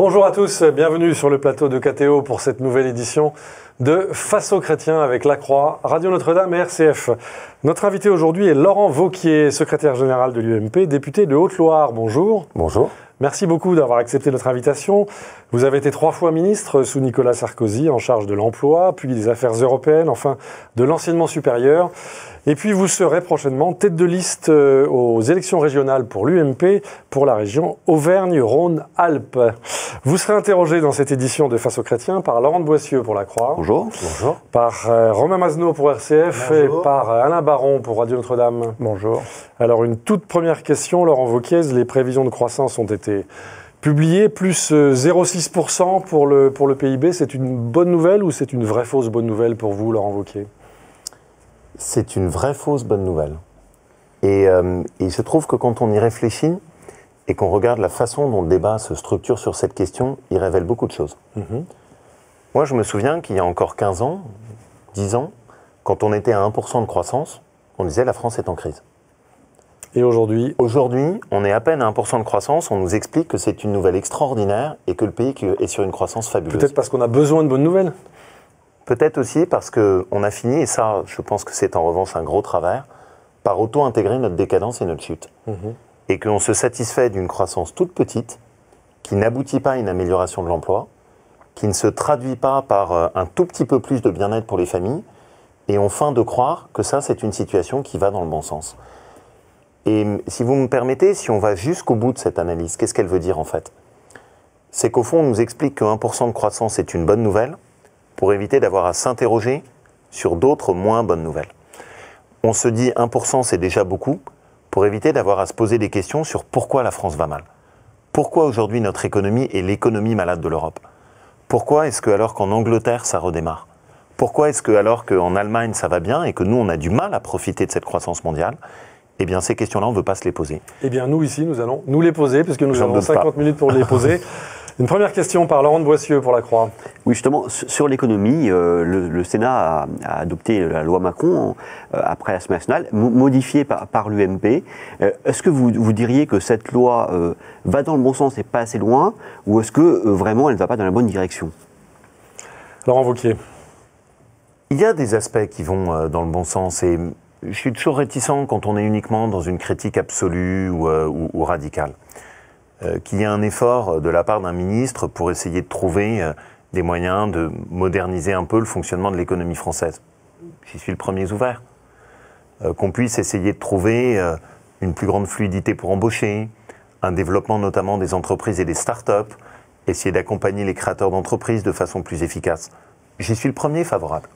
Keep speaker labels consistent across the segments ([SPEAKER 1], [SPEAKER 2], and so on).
[SPEAKER 1] Bonjour à tous, bienvenue sur le plateau de KTO pour cette nouvelle édition de Face aux chrétiens avec La Croix, Radio Notre-Dame et RCF. Notre invité aujourd'hui est Laurent Wauquiez, secrétaire général de l'UMP, député de Haute-Loire. Bonjour.
[SPEAKER 2] Bonjour.
[SPEAKER 1] Merci beaucoup d'avoir accepté notre invitation. Vous avez été 3 fois ministre sous Nicolas Sarkozy, en charge de l'emploi, puis des affaires européennes, enfin de l'enseignement supérieur. Et puis vous serez prochainement tête de liste aux élections régionales pour l'UMP, pour la région Auvergne-Rhône-Alpes. Vous serez interrogé dans cette édition de Face aux chrétiens par Laurent de Boissieu pour La Croix.
[SPEAKER 2] Bonjour. Bonjour.
[SPEAKER 1] Par Romain Mazenot pour RCF. Bonjour. Et par Alain Baron pour Radio Notre-Dame.
[SPEAKER 2] Bonjour.
[SPEAKER 1] Alors une toute première question, Laurent Wauquiez, les prévisions de croissance ont été publiées, plus 0,6% pour le PIB. C'est une bonne nouvelle ou c'est une vraie fausse bonne nouvelle pour vous, Laurent Wauquiez ?
[SPEAKER 2] C'est une vraie fausse bonne nouvelle. Et il se trouve que quand on y réfléchit et qu'on regarde la façon dont le débat se structure sur cette question, il révèle beaucoup de choses. Moi, je me souviens qu'il y a encore 15 ans, 10 ans, quand on était à 1% de croissance, on disait la France est en crise.
[SPEAKER 1] Et aujourd'hui ?
[SPEAKER 2] Aujourd'hui, on est à peine à 1% de croissance, on nous explique que c'est une nouvelle extraordinaire et que le pays est sur une croissance fabuleuse.
[SPEAKER 1] Peut-être parce qu'on a besoin de bonnes nouvelles ?
[SPEAKER 2] Peut-être aussi parce qu'on a fini, et ça, je pense que c'est en revanche un gros travers, par auto-intégrer notre décadence et notre chute. Et qu'on se satisfait d'une croissance toute petite, qui n'aboutit pas à une amélioration de l'emploi, qui ne se traduit pas par un tout petit peu plus de bien-être pour les familles, et on feint de croire que ça, c'est une situation qui va dans le bon sens. Et si vous me permettez, si on va jusqu'au bout de cette analyse, qu'est-ce qu'elle veut dire en fait ? C'est qu'au fond, on nous explique que 1% de croissance est une bonne nouvelle, pour éviter d'avoir à s'interroger sur d'autres moins bonnes nouvelles. On se dit 1% c'est déjà beaucoup, pour éviter d'avoir à se poser des questions sur pourquoi la France va mal. Pourquoi aujourd'hui notre économie est l'économie malade de l'Europe ? Pourquoi est-ce que alors qu'en Angleterre ça redémarre ? Pourquoi est-ce que alors qu'en Allemagne ça va bien et que nous on a du mal à profiter de cette croissance mondiale ? Eh bien ces questions-là on ne veut pas se les poser.
[SPEAKER 1] Eh bien nous ici nous allons nous les poser puisque nous avons 50 minutes pour les poser. Une première question par Laurent de Boissieu pour La Croix.
[SPEAKER 3] Oui, justement, sur l'économie, le Sénat a adopté la loi Macron après l'Assemblée nationale, modifiée par l'UMP. Est-ce que vous diriez que cette loi va dans le bon sens et pas assez loin, ou est-ce que vraiment elle ne va pas dans la bonne direction ?
[SPEAKER 1] Laurent Wauquiez.
[SPEAKER 2] Il y a des aspects qui vont dans le bon sens et je suis toujours réticent quand on est uniquement dans une critique absolue ou radicale. Qu'il y ait un effort de la part d'un ministre pour essayer de trouver des moyens de moderniser un peu le fonctionnement de l'économie française. J'y suis le premier ouvert. Qu'on puisse essayer de trouver une plus grande fluidité pour embaucher, un développement notamment des entreprises et des start-up, essayer d'accompagner les créateurs d'entreprises de façon plus efficace. J'y suis le premier favorable.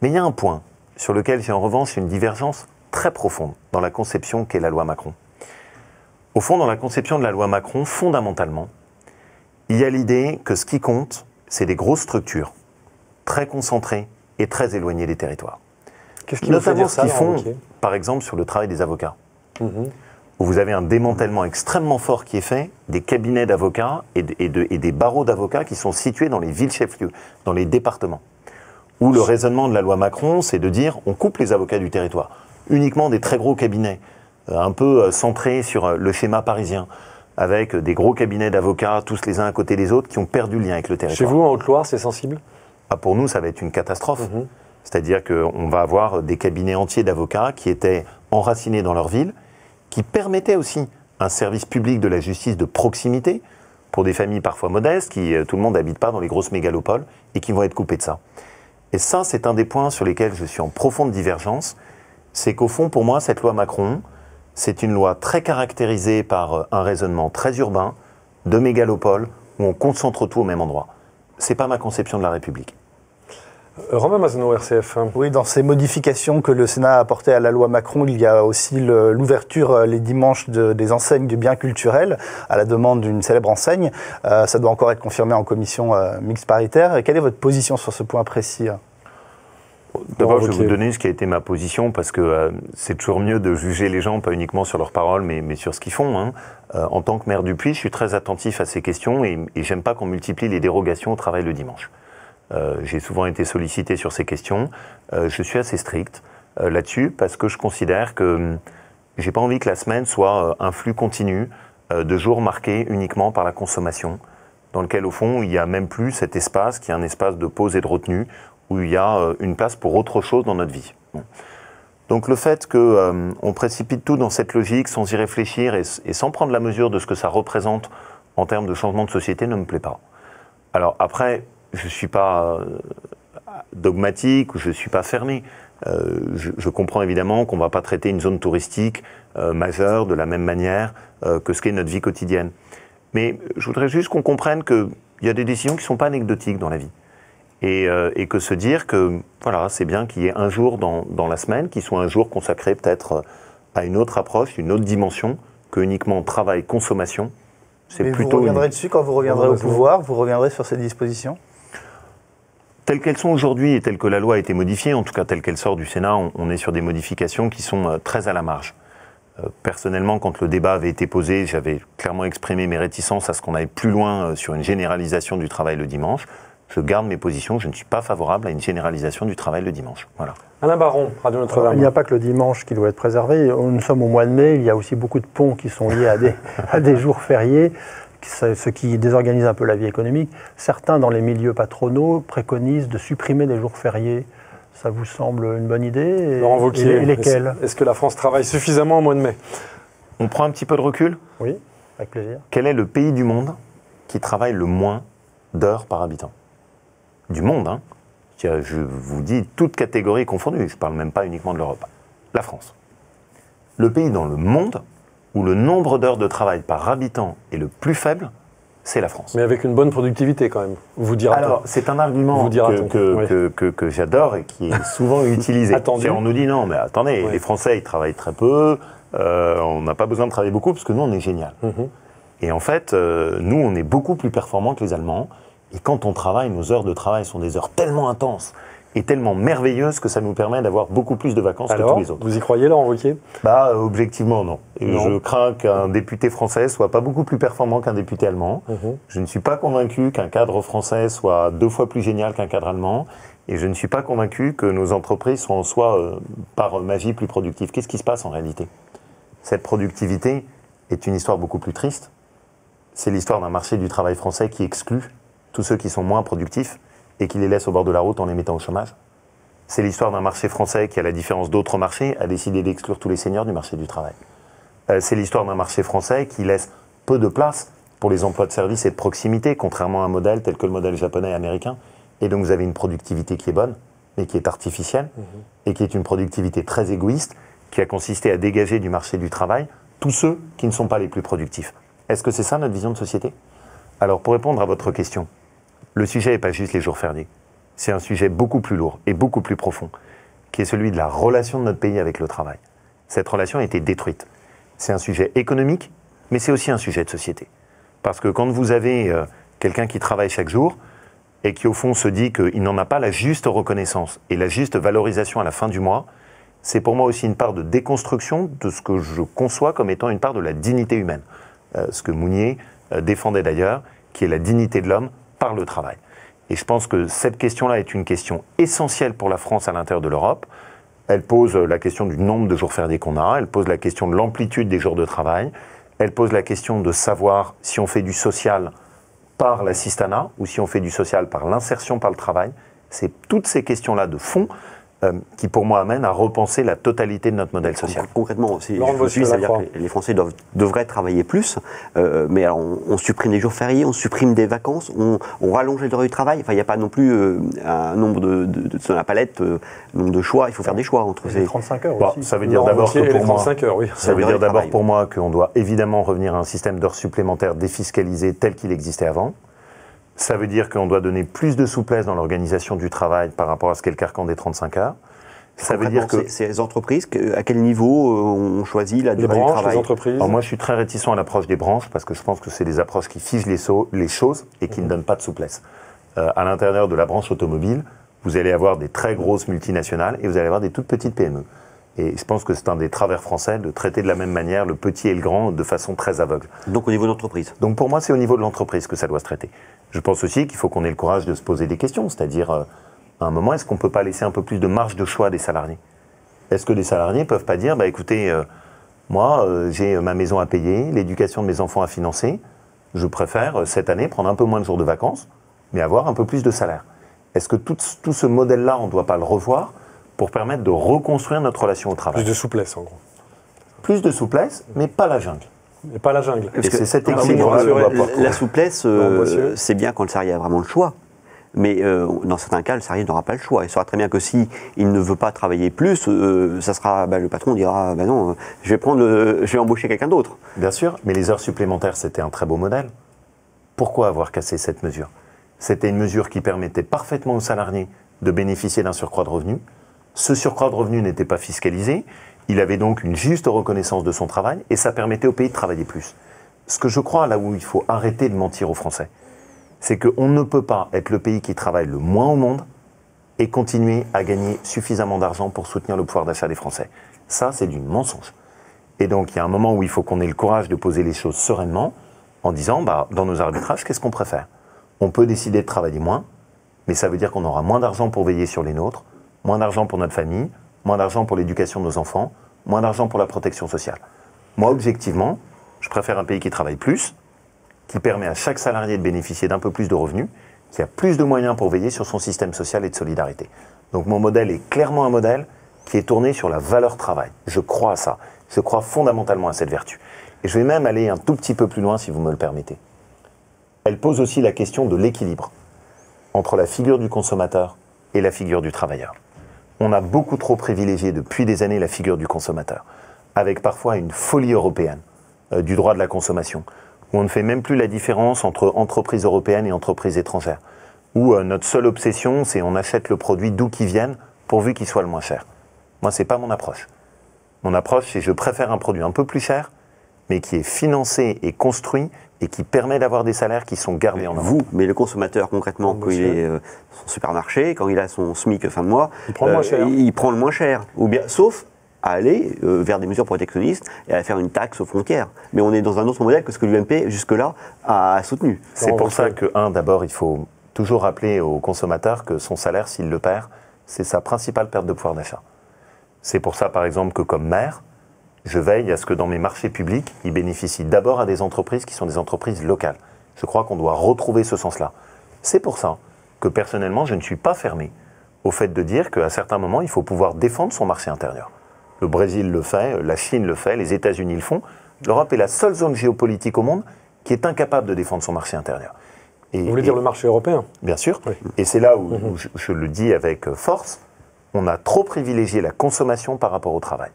[SPEAKER 2] Mais il y a un point sur lequel j'ai en revanche une divergence très profonde dans la conception qu'est la loi Macron. Au fond, dans la conception de la loi Macron, fondamentalement, il y a l'idée que ce qui compte, c'est des grosses structures, très concentrées et très éloignées des territoires.
[SPEAKER 1] Qu'est-ce qui notamment
[SPEAKER 2] ce qu'ils font, par exemple, sur le travail des avocats, où vous avez un démantèlement extrêmement fort qui est fait des cabinets d'avocats et des barreaux d'avocats qui sont situés dans les villes chefs-lieux, dans les départements. Où le raisonnement de la loi Macron, c'est de dire on coupe les avocats du territoire, uniquement des très gros cabinets, un peu centrés sur le schéma parisien, avec des gros cabinets d'avocats, tous les uns à côté des autres, qui ont perdu le lien avec le territoire.
[SPEAKER 1] Chez vous, en Haute-Loire, c'est sensible ?
[SPEAKER 2] Pour nous, ça va être une catastrophe. C'est-à-dire qu'on va avoir des cabinets entiers d'avocats qui étaient enracinés dans leur ville, qui permettaient aussi un service public de la justice de proximité, pour des familles parfois modestes, qui tout le monde n'habite pas dans les grosses mégalopoles, et qui vont être coupés de ça. Et ça, c'est un des points sur lesquels je suis en profonde divergence, c'est qu'au fond, pour moi, cette loi Macron, c'est une loi très caractérisée par un raisonnement très urbain, de mégalopole, où on concentre tout au même endroit. C'est pas ma conception de la République.
[SPEAKER 1] Romain Mazenot, RCF.
[SPEAKER 4] Oui, dans ces modifications que le Sénat a apportées à la loi Macron, il y a aussi l'ouverture les dimanches des enseignes de biens culturels à la demande d'une célèbre enseigne. Ça doit encore être confirmé en commission mixte paritaire. Quelle est votre position sur ce point précis ?
[SPEAKER 2] D'abord, je vais vous donner ce qui a été ma position, parce que c'est toujours mieux de juger les gens, pas uniquement sur leurs paroles, mais sur ce qu'ils font. En tant que maire du Puy, je suis très attentif à ces questions et j'aime pas qu'on multiplie les dérogations au travail le dimanche. J'ai souvent été sollicité sur ces questions. Je suis assez strict là-dessus, parce que je considère que j'ai pas envie que la semaine soit un flux continu de jours marqués uniquement par la consommation, dans lequel, au fond, il n'y a même plus cet espace qui est un espace de pause et de retenue, où il y a une place pour autre chose dans notre vie. Bon. Donc le fait qu'on précipite tout dans cette logique sans y réfléchir et sans prendre la mesure de ce que ça représente en termes de changement de société ne me plaît pas. Alors après, je ne suis pas dogmatique ou je ne suis pas fermé. Je comprends évidemment qu'on ne va pas traiter une zone touristique majeure de la même manière que ce qu'est notre vie quotidienne. Mais je voudrais juste qu'on comprenne qu'il y a des décisions qui ne sont pas anecdotiques dans la vie. Et que se dire que voilà, c'est bien qu'il y ait un jour dans la semaine qui soit un jour consacré peut-être à une autre approche, une autre dimension que uniquement travail-consommation.
[SPEAKER 4] Mais vous reviendrez dessus quand vous reviendrez au pouvoir, vous reviendrez sur ces dispositions ?
[SPEAKER 2] Telles qu'elles sont aujourd'hui et telles que la loi a été modifiée, en tout cas telle qu'elle sort du Sénat, on est sur des modifications qui sont très à la marge. Personnellement, quand le débat avait été posé, j'avais clairement exprimé mes réticences à ce qu'on aille plus loin sur une généralisation du travail le dimanche. Je garde mes positions, je ne suis pas favorable à une généralisation du travail le dimanche. Voilà.
[SPEAKER 1] Alain Baron, Radio Notre-Dame.
[SPEAKER 5] Il n'y a pas que le dimanche qui doit être préservé. Nous sommes au mois de mai, il y a aussi beaucoup de ponts qui sont liés à des jours fériés, ce qui désorganise un peu la vie économique. Certains, dans les milieux patronaux, préconisent de supprimer des jours fériés. Ça vous semble une bonne idée ?
[SPEAKER 1] Laurent Wauquiez,
[SPEAKER 5] et lesquels ?
[SPEAKER 1] Est-ce que la France travaille suffisamment au mois de mai ?
[SPEAKER 2] On prend un petit peu de recul ?
[SPEAKER 5] Oui, avec plaisir.
[SPEAKER 2] Quel est le pays du monde qui travaille le moins d'heures par habitant ? Du monde, hein. Je vous dis toutes catégories confondues, je ne parle même pas uniquement de l'Europe. La France. Le pays dans le monde où le nombre d'heures de travail par habitant est le plus faible, c'est la France.
[SPEAKER 1] Mais avec une bonne productivité quand même, vous dira-t-on.
[SPEAKER 2] Alors, c'est un argument que j'adore et qui est souvent utilisé. On nous dit non, mais attendez, les Français, ils travaillent très peu, on n'a pas besoin de travailler beaucoup parce que nous, on est génial. Et en fait, nous, on est beaucoup plus performants que les Allemands. Et quand on travaille, nos heures de travail sont des heures tellement intenses et tellement merveilleuses que ça nous permet d'avoir beaucoup plus de vacances que tous les autres.
[SPEAKER 1] Vous y croyez, Laurent Wauquiez ?
[SPEAKER 2] Objectivement, non. Je crains qu'un député français soit pas beaucoup plus performant qu'un député allemand. Je ne suis pas convaincu qu'un cadre français soit 2 fois plus génial qu'un cadre allemand. Et je ne suis pas convaincu que nos entreprises soient en soi, par magie, plus productives. Qu'est-ce qui se passe en réalité ? Cette productivité est une histoire beaucoup plus triste. C'est l'histoire d'un marché du travail français qui exclut tous ceux qui sont moins productifs et qui les laissent au bord de la route en les mettant au chômage. C'est l'histoire d'un marché français qui, à la différence d'autres marchés, a décidé d'exclure tous les seniors du marché du travail. C'est l'histoire d'un marché français qui laisse peu de place pour les emplois de service et de proximité, contrairement à un modèle tel que le modèle japonais et américain. Et donc vous avez une productivité qui est bonne, mais qui est artificielle, et qui est une productivité très égoïste, qui a consisté à dégager du marché du travail tous ceux qui ne sont pas les plus productifs. Est-ce que c'est ça notre vision de société ? Alors pour répondre à votre question, le sujet n'est pas juste les jours fériés. C'est un sujet beaucoup plus lourd et beaucoup plus profond, qui est celui de la relation de notre pays avec le travail. Cette relation a été détruite. C'est un sujet économique, mais c'est aussi un sujet de société. Parce que quand vous avez quelqu'un qui travaille chaque jour et qui au fond se dit qu'il n'en a pas la juste reconnaissance et la juste valorisation à la fin du mois, c'est pour moi aussi une part de déconstruction de ce que je conçois comme étant une part de la dignité humaine. Ce que Mounier défendait d'ailleurs, qui est la dignité de l'homme par le travail. Et je pense que cette question-là est une question essentielle pour la France à l'intérieur de l'Europe. Elle pose la question du nombre de jours fériés qu'on a, elle pose la question de l'amplitude des jours de travail, elle pose la question de savoir si on fait du social par l'assistanat ou si on fait du social par l'insertion par le travail. C'est toutes ces questions-là de fond qui, pour moi, amènent à repenser la totalité de notre modèle social.
[SPEAKER 3] Concrètement, ça veut dire que les Français devraient travailler plus, mais alors on supprime des jours fériés, on supprime des vacances, on rallonge les durées du travail. Enfin, il n'y a pas non plus un nombre sur la palette, nombre de choix. Il faut faire des choix entre ces
[SPEAKER 5] 35 heures aussi.
[SPEAKER 2] Ça veut dire d'abord que pour moi,
[SPEAKER 1] 35 heures, oui.
[SPEAKER 2] Ça veut dire d'abord pour moi qu'on doit évidemment revenir à un système d'heures supplémentaires défiscalisé tel qu'il existait avant. Ça veut dire qu'on doit donner plus de souplesse dans l'organisation du travail par rapport à ce qu'est le carcan des 35 heures. Ça veut dire que
[SPEAKER 3] ces entreprises, à quel niveau on choisit la durée du travail ?
[SPEAKER 1] Les entreprises.
[SPEAKER 2] Alors moi, je suis très réticent à l'approche des branches parce que je pense que c'est des approches qui figent les choses et qui ne donnent pas de souplesse. À l'intérieur de la branche automobile, vous allez avoir des très grosses multinationales et vous allez avoir des toutes petites PME. Et je pense que c'est un des travers français de traiter de la même manière le petit et le grand de façon très aveugle.
[SPEAKER 3] Donc au niveau de l'entreprise ?
[SPEAKER 2] Donc pour moi, c'est au niveau de l'entreprise que ça doit se traiter. Je pense aussi qu'il faut qu'on ait le courage de se poser des questions, c'est-à-dire, à un moment, est-ce qu'on ne peut pas laisser un peu plus de marge de choix des salariés ? Est-ce que les salariés ne peuvent pas dire, écoutez, moi, j'ai ma maison à payer, l'éducation de mes enfants à financer, Je préfère, cette année, prendre un peu moins de jours de vacances, mais avoir un peu plus de salaire. Est-ce que tout ce modèle-là, on ne doit pas le revoir pour permettre de reconstruire notre relation au travail?
[SPEAKER 1] Plus de souplesse, en gros.
[SPEAKER 2] Plus de souplesse, mais pas la jungle.
[SPEAKER 1] Et pas la jungle.
[SPEAKER 2] Et c'est cet
[SPEAKER 3] Alors,
[SPEAKER 2] équilibre-là qu'on doit pas
[SPEAKER 3] la souplesse, c'est bien quand le salarié a vraiment le choix. Mais dans certains cas, le salarié n'aura pas le choix. Il saura très bien que si il ne veut pas travailler plus, ça sera, le patron dira non, je vais embaucher quelqu'un d'autre.
[SPEAKER 2] Bien sûr, mais les heures supplémentaires, c'était un très beau modèle. Pourquoi avoir cassé cette mesure? C'était une mesure qui permettait parfaitement aux salariés de bénéficier d'un surcroît de revenus. Ce surcroît de revenus n'était pas fiscalisé. Il avait donc une juste reconnaissance de son travail et ça permettait au pays de travailler plus. Ce que je crois, là où il faut arrêter de mentir aux Français, c'est qu'on ne peut pas être le pays qui travaille le moins au monde et continuer à gagner suffisamment d'argent pour soutenir le pouvoir d'achat des Français. Ça, c'est du mensonge. Et donc, il y a un moment où il faut qu'on ait le courage de poser les choses sereinement en disant, dans nos arbitrages, qu'est-ce qu'on préfère? On peut décider de travailler moins, mais ça veut dire qu'on aura moins d'argent pour veiller sur les nôtres, moins d'argent pour notre famille, moins d'argent pour l'éducation de nos enfants, moins d'argent pour la protection sociale. Moi, objectivement, je préfère un pays qui travaille plus, qui permet à chaque salarié de bénéficier d'un peu plus de revenus, qui a plus de moyens pour veiller sur son système social et de solidarité. Donc mon modèle est clairement un modèle qui est tourné sur la valeur travail. Je crois à ça. Je crois fondamentalement à cette vertu. Et je vais même aller un tout petit peu plus loin, si vous me le permettez. Elle pose aussi la question de l'équilibre entre la figure du consommateur et la figure du travailleur. On a beaucoup trop privilégié depuis des années la figure du consommateur, avec parfois une folie européenne du droit de la consommation, où on ne fait même plus la différence entre entreprises européennes et entreprises étrangères, où notre seule obsession, c'est on achète le produit d'où qu'il vienne, pourvu qu'il soit le moins cher. Moi, c'est pas mon approche. Mon approche, c'est je préfère un produit un peu plus cher, mais qui est financé et construit et qui permet d'avoir des salaires qui sont gardés en avant.
[SPEAKER 3] Mais le consommateur, concrètement, quand il est son supermarché, quand il a son SMIC fin de mois,
[SPEAKER 1] il prend le moins cher.
[SPEAKER 3] Il prend le moins cher. Ou bien, sauf à aller vers des mesures protectionnistes et à faire une taxe aux frontières. Mais on est dans un autre modèle que ce que l'UMP, jusque-là, a soutenu.
[SPEAKER 2] C'est pour ça que, d'abord, il faut toujours rappeler au consommateur que son salaire, s'il le perd, c'est sa principale perte de pouvoir d'achat. C'est pour ça, par exemple, que comme maire, je veille à ce que dans mes marchés publics, ils bénéficient d'abord à des entreprises qui sont des entreprises locales. Je crois qu'on doit retrouver ce sens-là. C'est pour ça que, personnellement, je ne suis pas fermé au fait de dire qu'à certains moments, il faut pouvoir défendre son marché intérieur. Le Brésil le fait, la Chine le fait, les États-Unis le font. L'Europe est la seule zone géopolitique au monde qui est incapable de défendre son marché intérieur.
[SPEAKER 1] Vous voulez dire le marché européen?
[SPEAKER 2] Bien sûr.
[SPEAKER 1] Oui.
[SPEAKER 2] Et c'est là où, je le dis avec force, on a trop privilégié la consommation par rapport au travail.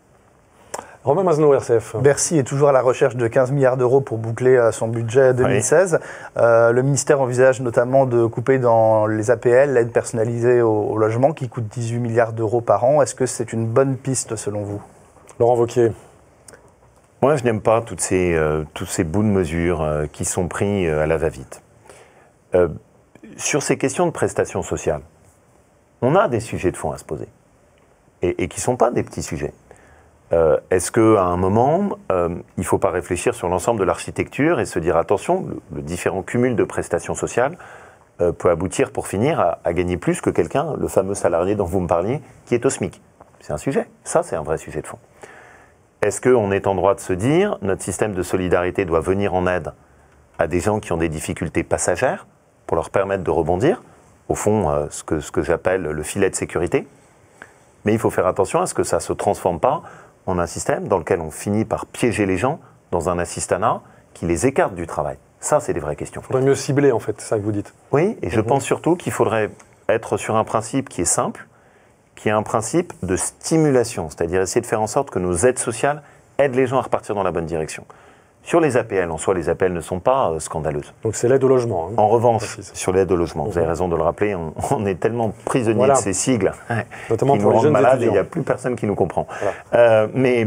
[SPEAKER 1] Romain Mazenot, RCF.
[SPEAKER 4] Bercy est toujours à la recherche de 15 milliards d'euros pour boucler son budget 2016. Oui. Le ministère envisage notamment de couper dans les APL, l'aide personnalisée au logement, qui coûte 18 milliards d'euros par an. Est-ce que c'est une bonne piste selon vous?
[SPEAKER 1] Laurent Wauquiez.
[SPEAKER 2] Moi, je n'aime pas tous ces bouts de mesures qui sont pris à la va-vite. Sur ces questions de prestations sociales, on a des sujets de fond à se poser et qui ne sont pas des petits sujets. Est-ce qu'à un moment, il ne faut pas réfléchir sur l'ensemble de l'architecture et se dire attention, le différent cumul de prestations sociales peut aboutir pour finir à gagner plus que quelqu'un, le fameux salarié dont vous me parliez, qui est au SMIC. C'est un sujet, ça c'est un vrai sujet de fond. Est-ce qu'on est en droit de se dire notre système de solidarité doit venir en aide à des gens qui ont des difficultés passagères pour leur permettre de rebondir, au fond ce que j'appelle le filet de sécurité, mais il faut faire attention à ce que ça ne se transforme pas en un système dans lequel on finit par piéger les gens dans un assistanat qui les écarte du travail. Ça, c'est des vraies questions.
[SPEAKER 1] Il faudrait mieux cibler, en fait, c'est ça que vous dites.
[SPEAKER 2] Oui, et je pense surtout qu'il faudrait être sur un principe qui est simple, qui est un principe de stimulation, c'est-à-dire essayer de faire en sorte que nos aides sociales aident les gens à repartir dans la bonne direction. Sur les APL, en soi, les APL ne sont pas scandaleuses.
[SPEAKER 1] Donc c'est l'aide au logement.
[SPEAKER 2] En revanche, sur l'aide au logement, vous avez raison de le rappeler, on est tellement prisonniers de ces sigles
[SPEAKER 1] notamment
[SPEAKER 2] qui
[SPEAKER 1] pour
[SPEAKER 2] nous
[SPEAKER 1] les
[SPEAKER 2] rendent
[SPEAKER 1] jeunes
[SPEAKER 2] malades
[SPEAKER 1] étudiants.
[SPEAKER 2] et il n'y a plus personne qui nous comprend.
[SPEAKER 1] Voilà.
[SPEAKER 2] Mais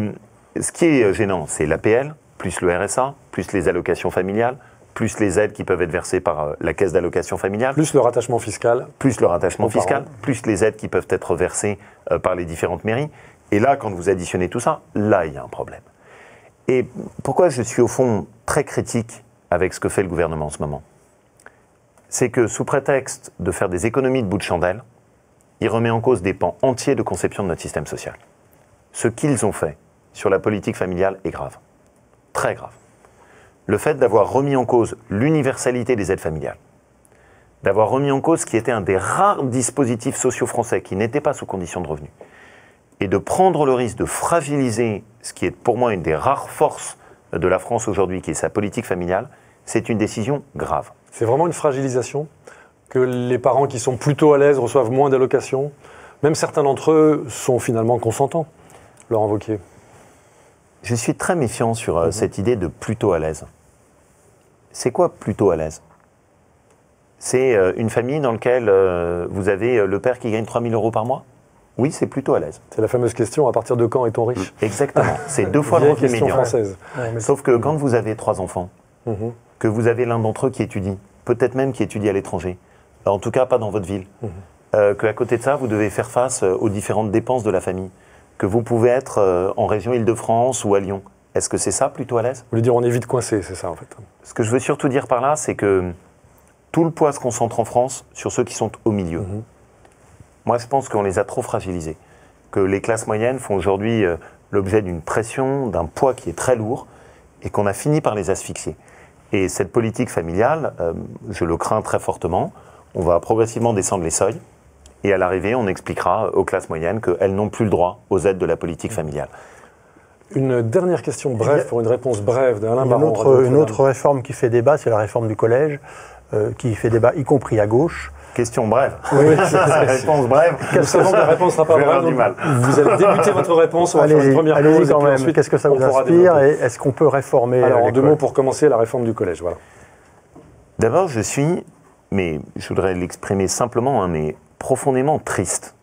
[SPEAKER 2] ce qui est gênant, c'est l'APL, plus le RSA, plus les allocations familiales, plus les aides qui peuvent être versées par la caisse d'allocation familiale.
[SPEAKER 1] Plus le rattachement fiscal.
[SPEAKER 2] Plus le rattachement fiscal,
[SPEAKER 1] parents.
[SPEAKER 2] plus les aides qui peuvent être versées par les différentes mairies. Et là, quand vous additionnez tout ça, là, il y a un problème. Et pourquoi je suis au fond très critique avec ce que fait le gouvernement en ce moment? C'est que sous prétexte de faire des économies de bout de chandelle, il remet en cause des pans entiers de conception de notre système social. Ce qu'ils ont fait sur la politique familiale est grave. Très grave. le fait d'avoir remis en cause l'universalité des aides familiales, d'avoir remis en cause ce qui était un des rares dispositifs sociaux français qui n'était pas sous condition de revenu, et de prendre le risque de fragiliser ce qui est pour moi une des rares forces de la France aujourd'hui, qui est sa politique familiale, c'est une décision grave.
[SPEAKER 1] C'est vraiment une fragilisation que les parents qui sont plutôt à l'aise reçoivent moins d'allocations. Même certains d'entre eux sont finalement consentants, Laurent Wauquiez.
[SPEAKER 2] Je suis très méfiant sur cette idée de plutôt à l'aise. C'est quoi plutôt à l'aise ? C'est une famille dans laquelle vous avez le père qui gagne 3 000 € par mois ? Oui, c'est plutôt à l'aise.
[SPEAKER 1] C'est la fameuse question, à partir de quand est-on riche ?
[SPEAKER 2] Exactement, c'est 2 fois le revenu
[SPEAKER 1] question
[SPEAKER 2] médian.
[SPEAKER 1] française.
[SPEAKER 2] Sauf que quand vous avez 3 enfants, que vous avez l'un d'entre eux qui étudie, peut-être même qui étudie à l'étranger, en tout cas pas dans votre ville, qu'à côté de ça, vous devez faire face aux différentes dépenses de la famille, que vous pouvez être en région Île-de-France ou à Lyon. Est-ce que c'est ça plutôt à l'aise ?
[SPEAKER 1] Vous voulez dire on est vite coincé, c'est ça en fait.
[SPEAKER 2] Ce que je veux surtout dire par là, c'est que tout le poids se concentre en France sur ceux qui sont au milieu. Moi, je pense qu'on les a trop fragilisés, que les classes moyennes font aujourd'hui l'objet d'une pression, d'un poids qui est très lourd, et qu'on a fini par les asphyxier. Et cette politique familiale, je le crains très fortement, on va progressivement descendre les seuils, et à l'arrivée, on expliquera aux classes moyennes qu'elles n'ont plus le droit aux aides de la politique familiale.
[SPEAKER 1] Une dernière question brève, pour une réponse brève d'Alain Baron.
[SPEAKER 5] Une autre réforme qui fait débat, c'est la réforme du collège, qui fait débat y compris à gauche.
[SPEAKER 2] Question brève.
[SPEAKER 5] Oui,
[SPEAKER 2] réponse brève.
[SPEAKER 1] Nous savons que la réponse ne sera pas brève.
[SPEAKER 2] Du mal.
[SPEAKER 1] Vous allez débuter votre réponse, on va faire une première pause.
[SPEAKER 5] Allez-y quand même,
[SPEAKER 1] ensuite,
[SPEAKER 5] qu'est-ce que ça
[SPEAKER 1] on
[SPEAKER 5] vous
[SPEAKER 1] pourra
[SPEAKER 5] inspire
[SPEAKER 1] développer.
[SPEAKER 5] et est-ce qu'on peut réformer
[SPEAKER 1] Alors, en 2
[SPEAKER 5] l'école
[SPEAKER 1] mots pour commencer, la réforme du collège. Voilà.
[SPEAKER 2] D'abord, je suis, mais je voudrais l'exprimer simplement, mais profondément triste.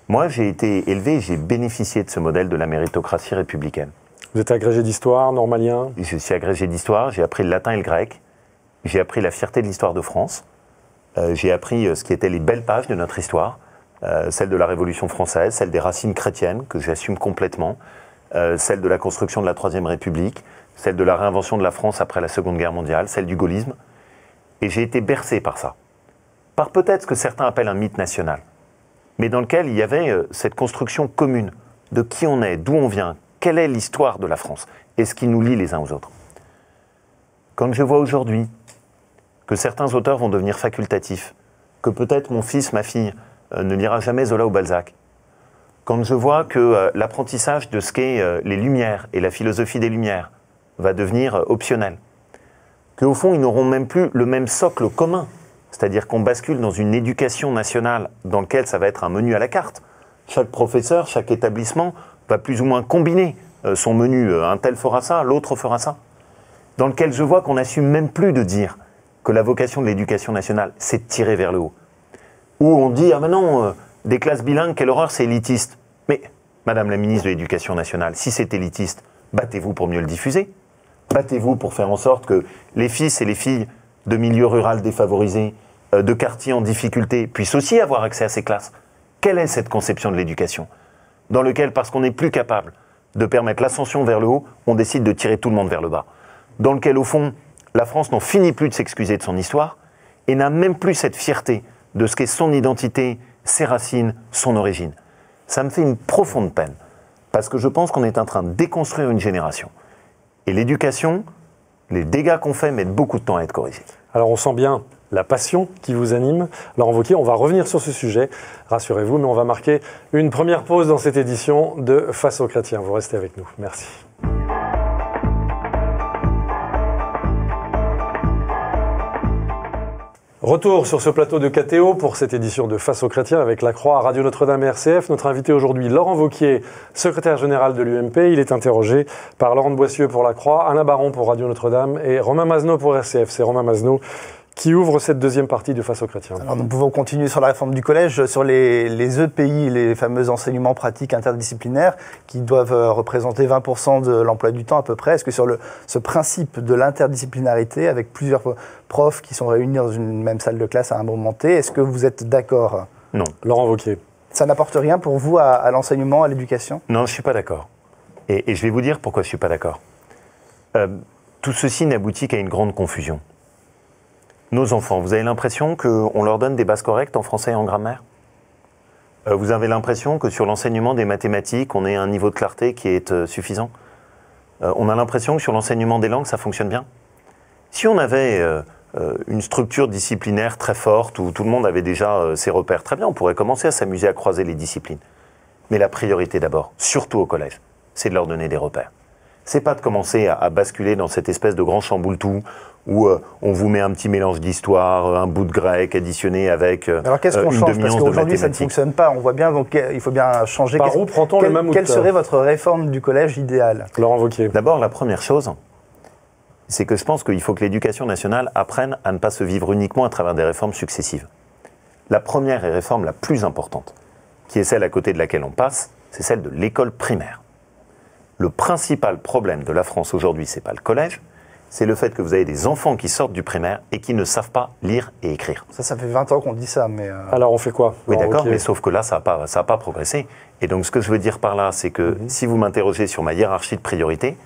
[SPEAKER 2] Moi, j'ai été élevé, j'ai bénéficié de ce modèle de la méritocratie républicaine.
[SPEAKER 1] Vous êtes agrégé d'histoire, normalien.
[SPEAKER 2] Je suis agrégé d'histoire, j'ai appris le latin et le grec, j'ai appris la fierté de l'histoire de France, j'ai appris ce qui étaient les belles pages de notre histoire, celle de la Révolution française, celle des racines chrétiennes, que j'assume complètement, celle de la construction de la Troisième République, celle de la réinvention de la France après la Seconde Guerre mondiale, celle du gaullisme. Et j'ai été bercé par ça. Par peut-être ce que certains appellent un mythe national, mais dans lequel il y avait cette construction commune de qui on est, d'où on vient, quelle est l'histoire de la France, et ce qui nous lie les uns aux autres. Quand je vois aujourd'hui que certains auteurs vont devenir facultatifs, que peut-être mon fils, ma fille, ne lira jamais Zola ou Balzac, quand je vois que l'apprentissage de ce qu'est les Lumières et la philosophie des Lumières va devenir optionnel, qu'au fond, ils n'auront même plus le même socle commun, c'est-à-dire qu'on bascule dans une éducation nationale dans laquelle ça va être un menu à la carte. Chaque professeur, chaque établissement va plus ou moins combiner son menu. Un tel fera ça, l'autre fera ça. Dans lequel je vois qu'on n'assume même plus de dire que la vocation de l'éducation nationale, c'est de tirer vers le haut. Où on dit, ah ben non, des classes bilingues, quelle horreur, c'est élitiste. Mais, Madame la ministre de l'Éducation nationale, si c'est élitiste, battez-vous pour mieux le diffuser. Battez-vous pour faire en sorte que les fils et les filles de milieux ruraux défavorisés, de quartiers en difficulté, puissent aussi avoir accès à ces classes. Quelle est cette conception de l'éducation ? Dans lequel, parce qu'on n'est plus capable de permettre l'ascension vers le haut, on décide de tirer tout le monde vers le bas. Dans lequel, au fond, la France n'en finit plus de s'excuser de son histoire et n'a même plus cette fierté de ce qu'est son identité, ses racines, son origine. Ça me fait une profonde peine, parce que je pense qu'on est en train de déconstruire une génération. Et l'éducation, les dégâts qu'on fait mettent beaucoup de temps à être corrigés.
[SPEAKER 1] Alors on sent bien la passion qui vous anime. Laurent Wauquiez, on va revenir sur ce sujet, rassurez-vous, mais on va marquer une première pause dans cette édition de Face aux chrétiens. Vous restez avec nous. Merci. Retour sur ce plateau de KTO pour cette édition de Face aux chrétiens avec la Croix, Radio Notre-Dame et RCF. Notre invité aujourd'hui, Laurent Wauquiez, secrétaire général de l'UMP. Il est interrogé par Laurent de Boissieu pour la Croix, Alain Baron pour Radio Notre-Dame et Romain Mazenot pour RCF. C'est Romain Mazenot qui ouvre cette deuxième partie de Face aux chrétiens.
[SPEAKER 4] Alors nous pouvons continuer sur la réforme du collège, sur les EPI, les fameux enseignements pratiques interdisciplinaires, qui doivent représenter 20% de l'emploi du temps à peu près. Est-ce que sur ce principe de l'interdisciplinarité, avec plusieurs profs qui sont réunis dans une même salle de classe à un moment T, est-ce que vous êtes d'accord ?
[SPEAKER 2] Non.
[SPEAKER 1] Laurent Wauquiez.
[SPEAKER 4] Ça n'apporte rien pour vous à l'enseignement, à l'éducation ?
[SPEAKER 2] Non, je ne suis pas d'accord. Et je vais vous dire pourquoi je ne suis pas d'accord. Tout ceci n'aboutit qu'à une grande confusion. Nos enfants, vous avez l'impression qu'on leur donne des bases correctes en français et en grammaire ? Vous avez l'impression que sur l'enseignement des mathématiques, on ait un niveau de clarté qui est suffisant ? On a l'impression que sur l'enseignement des langues, ça fonctionne bien. Si on avait une structure disciplinaire très forte, où tout le monde avait déjà ses repères, très bien, on pourrait commencer à s'amuser à croiser les disciplines. Mais la priorité d'abord, surtout au collège, c'est de leur donner des repères. C'est pas de commencer à basculer dans cette espèce de grand chamboule-tout où on vous met un petit mélange d'histoire, un bout de grec additionné avec
[SPEAKER 4] Alors qu'est-ce qu'on change? Parce qu'aujourd'hui, ça ne fonctionne pas. On voit bien, donc il faut bien changer.
[SPEAKER 1] Par où prend-on le mammouth?
[SPEAKER 4] Quelle serait votre réforme du collège idéale?
[SPEAKER 1] Laurent Wauquiez.
[SPEAKER 2] D'abord, la première chose, c'est que je pense qu'il faut que l'éducation nationale apprenne à ne pas se vivre uniquement à travers des réformes successives. La première et réforme la plus importante, qui est celle à côté de laquelle on passe, c'est celle de l'école primaire. Le principal problème de la France aujourd'hui, c'est pas le collège, c'est le fait que vous avez des enfants qui sortent du primaire et qui ne savent pas lire et écrire.
[SPEAKER 4] Ça fait 20 ans qu'on dit ça, mais...
[SPEAKER 1] Alors on fait quoi?
[SPEAKER 2] Oui,
[SPEAKER 1] Laurent
[SPEAKER 2] d'accord,
[SPEAKER 1] Wauquiez.
[SPEAKER 2] mais sauf que là, ça n'a pas progressé. Et donc, ce que je veux dire par là, c'est que si vous m'interrogez sur ma hiérarchie de priorité,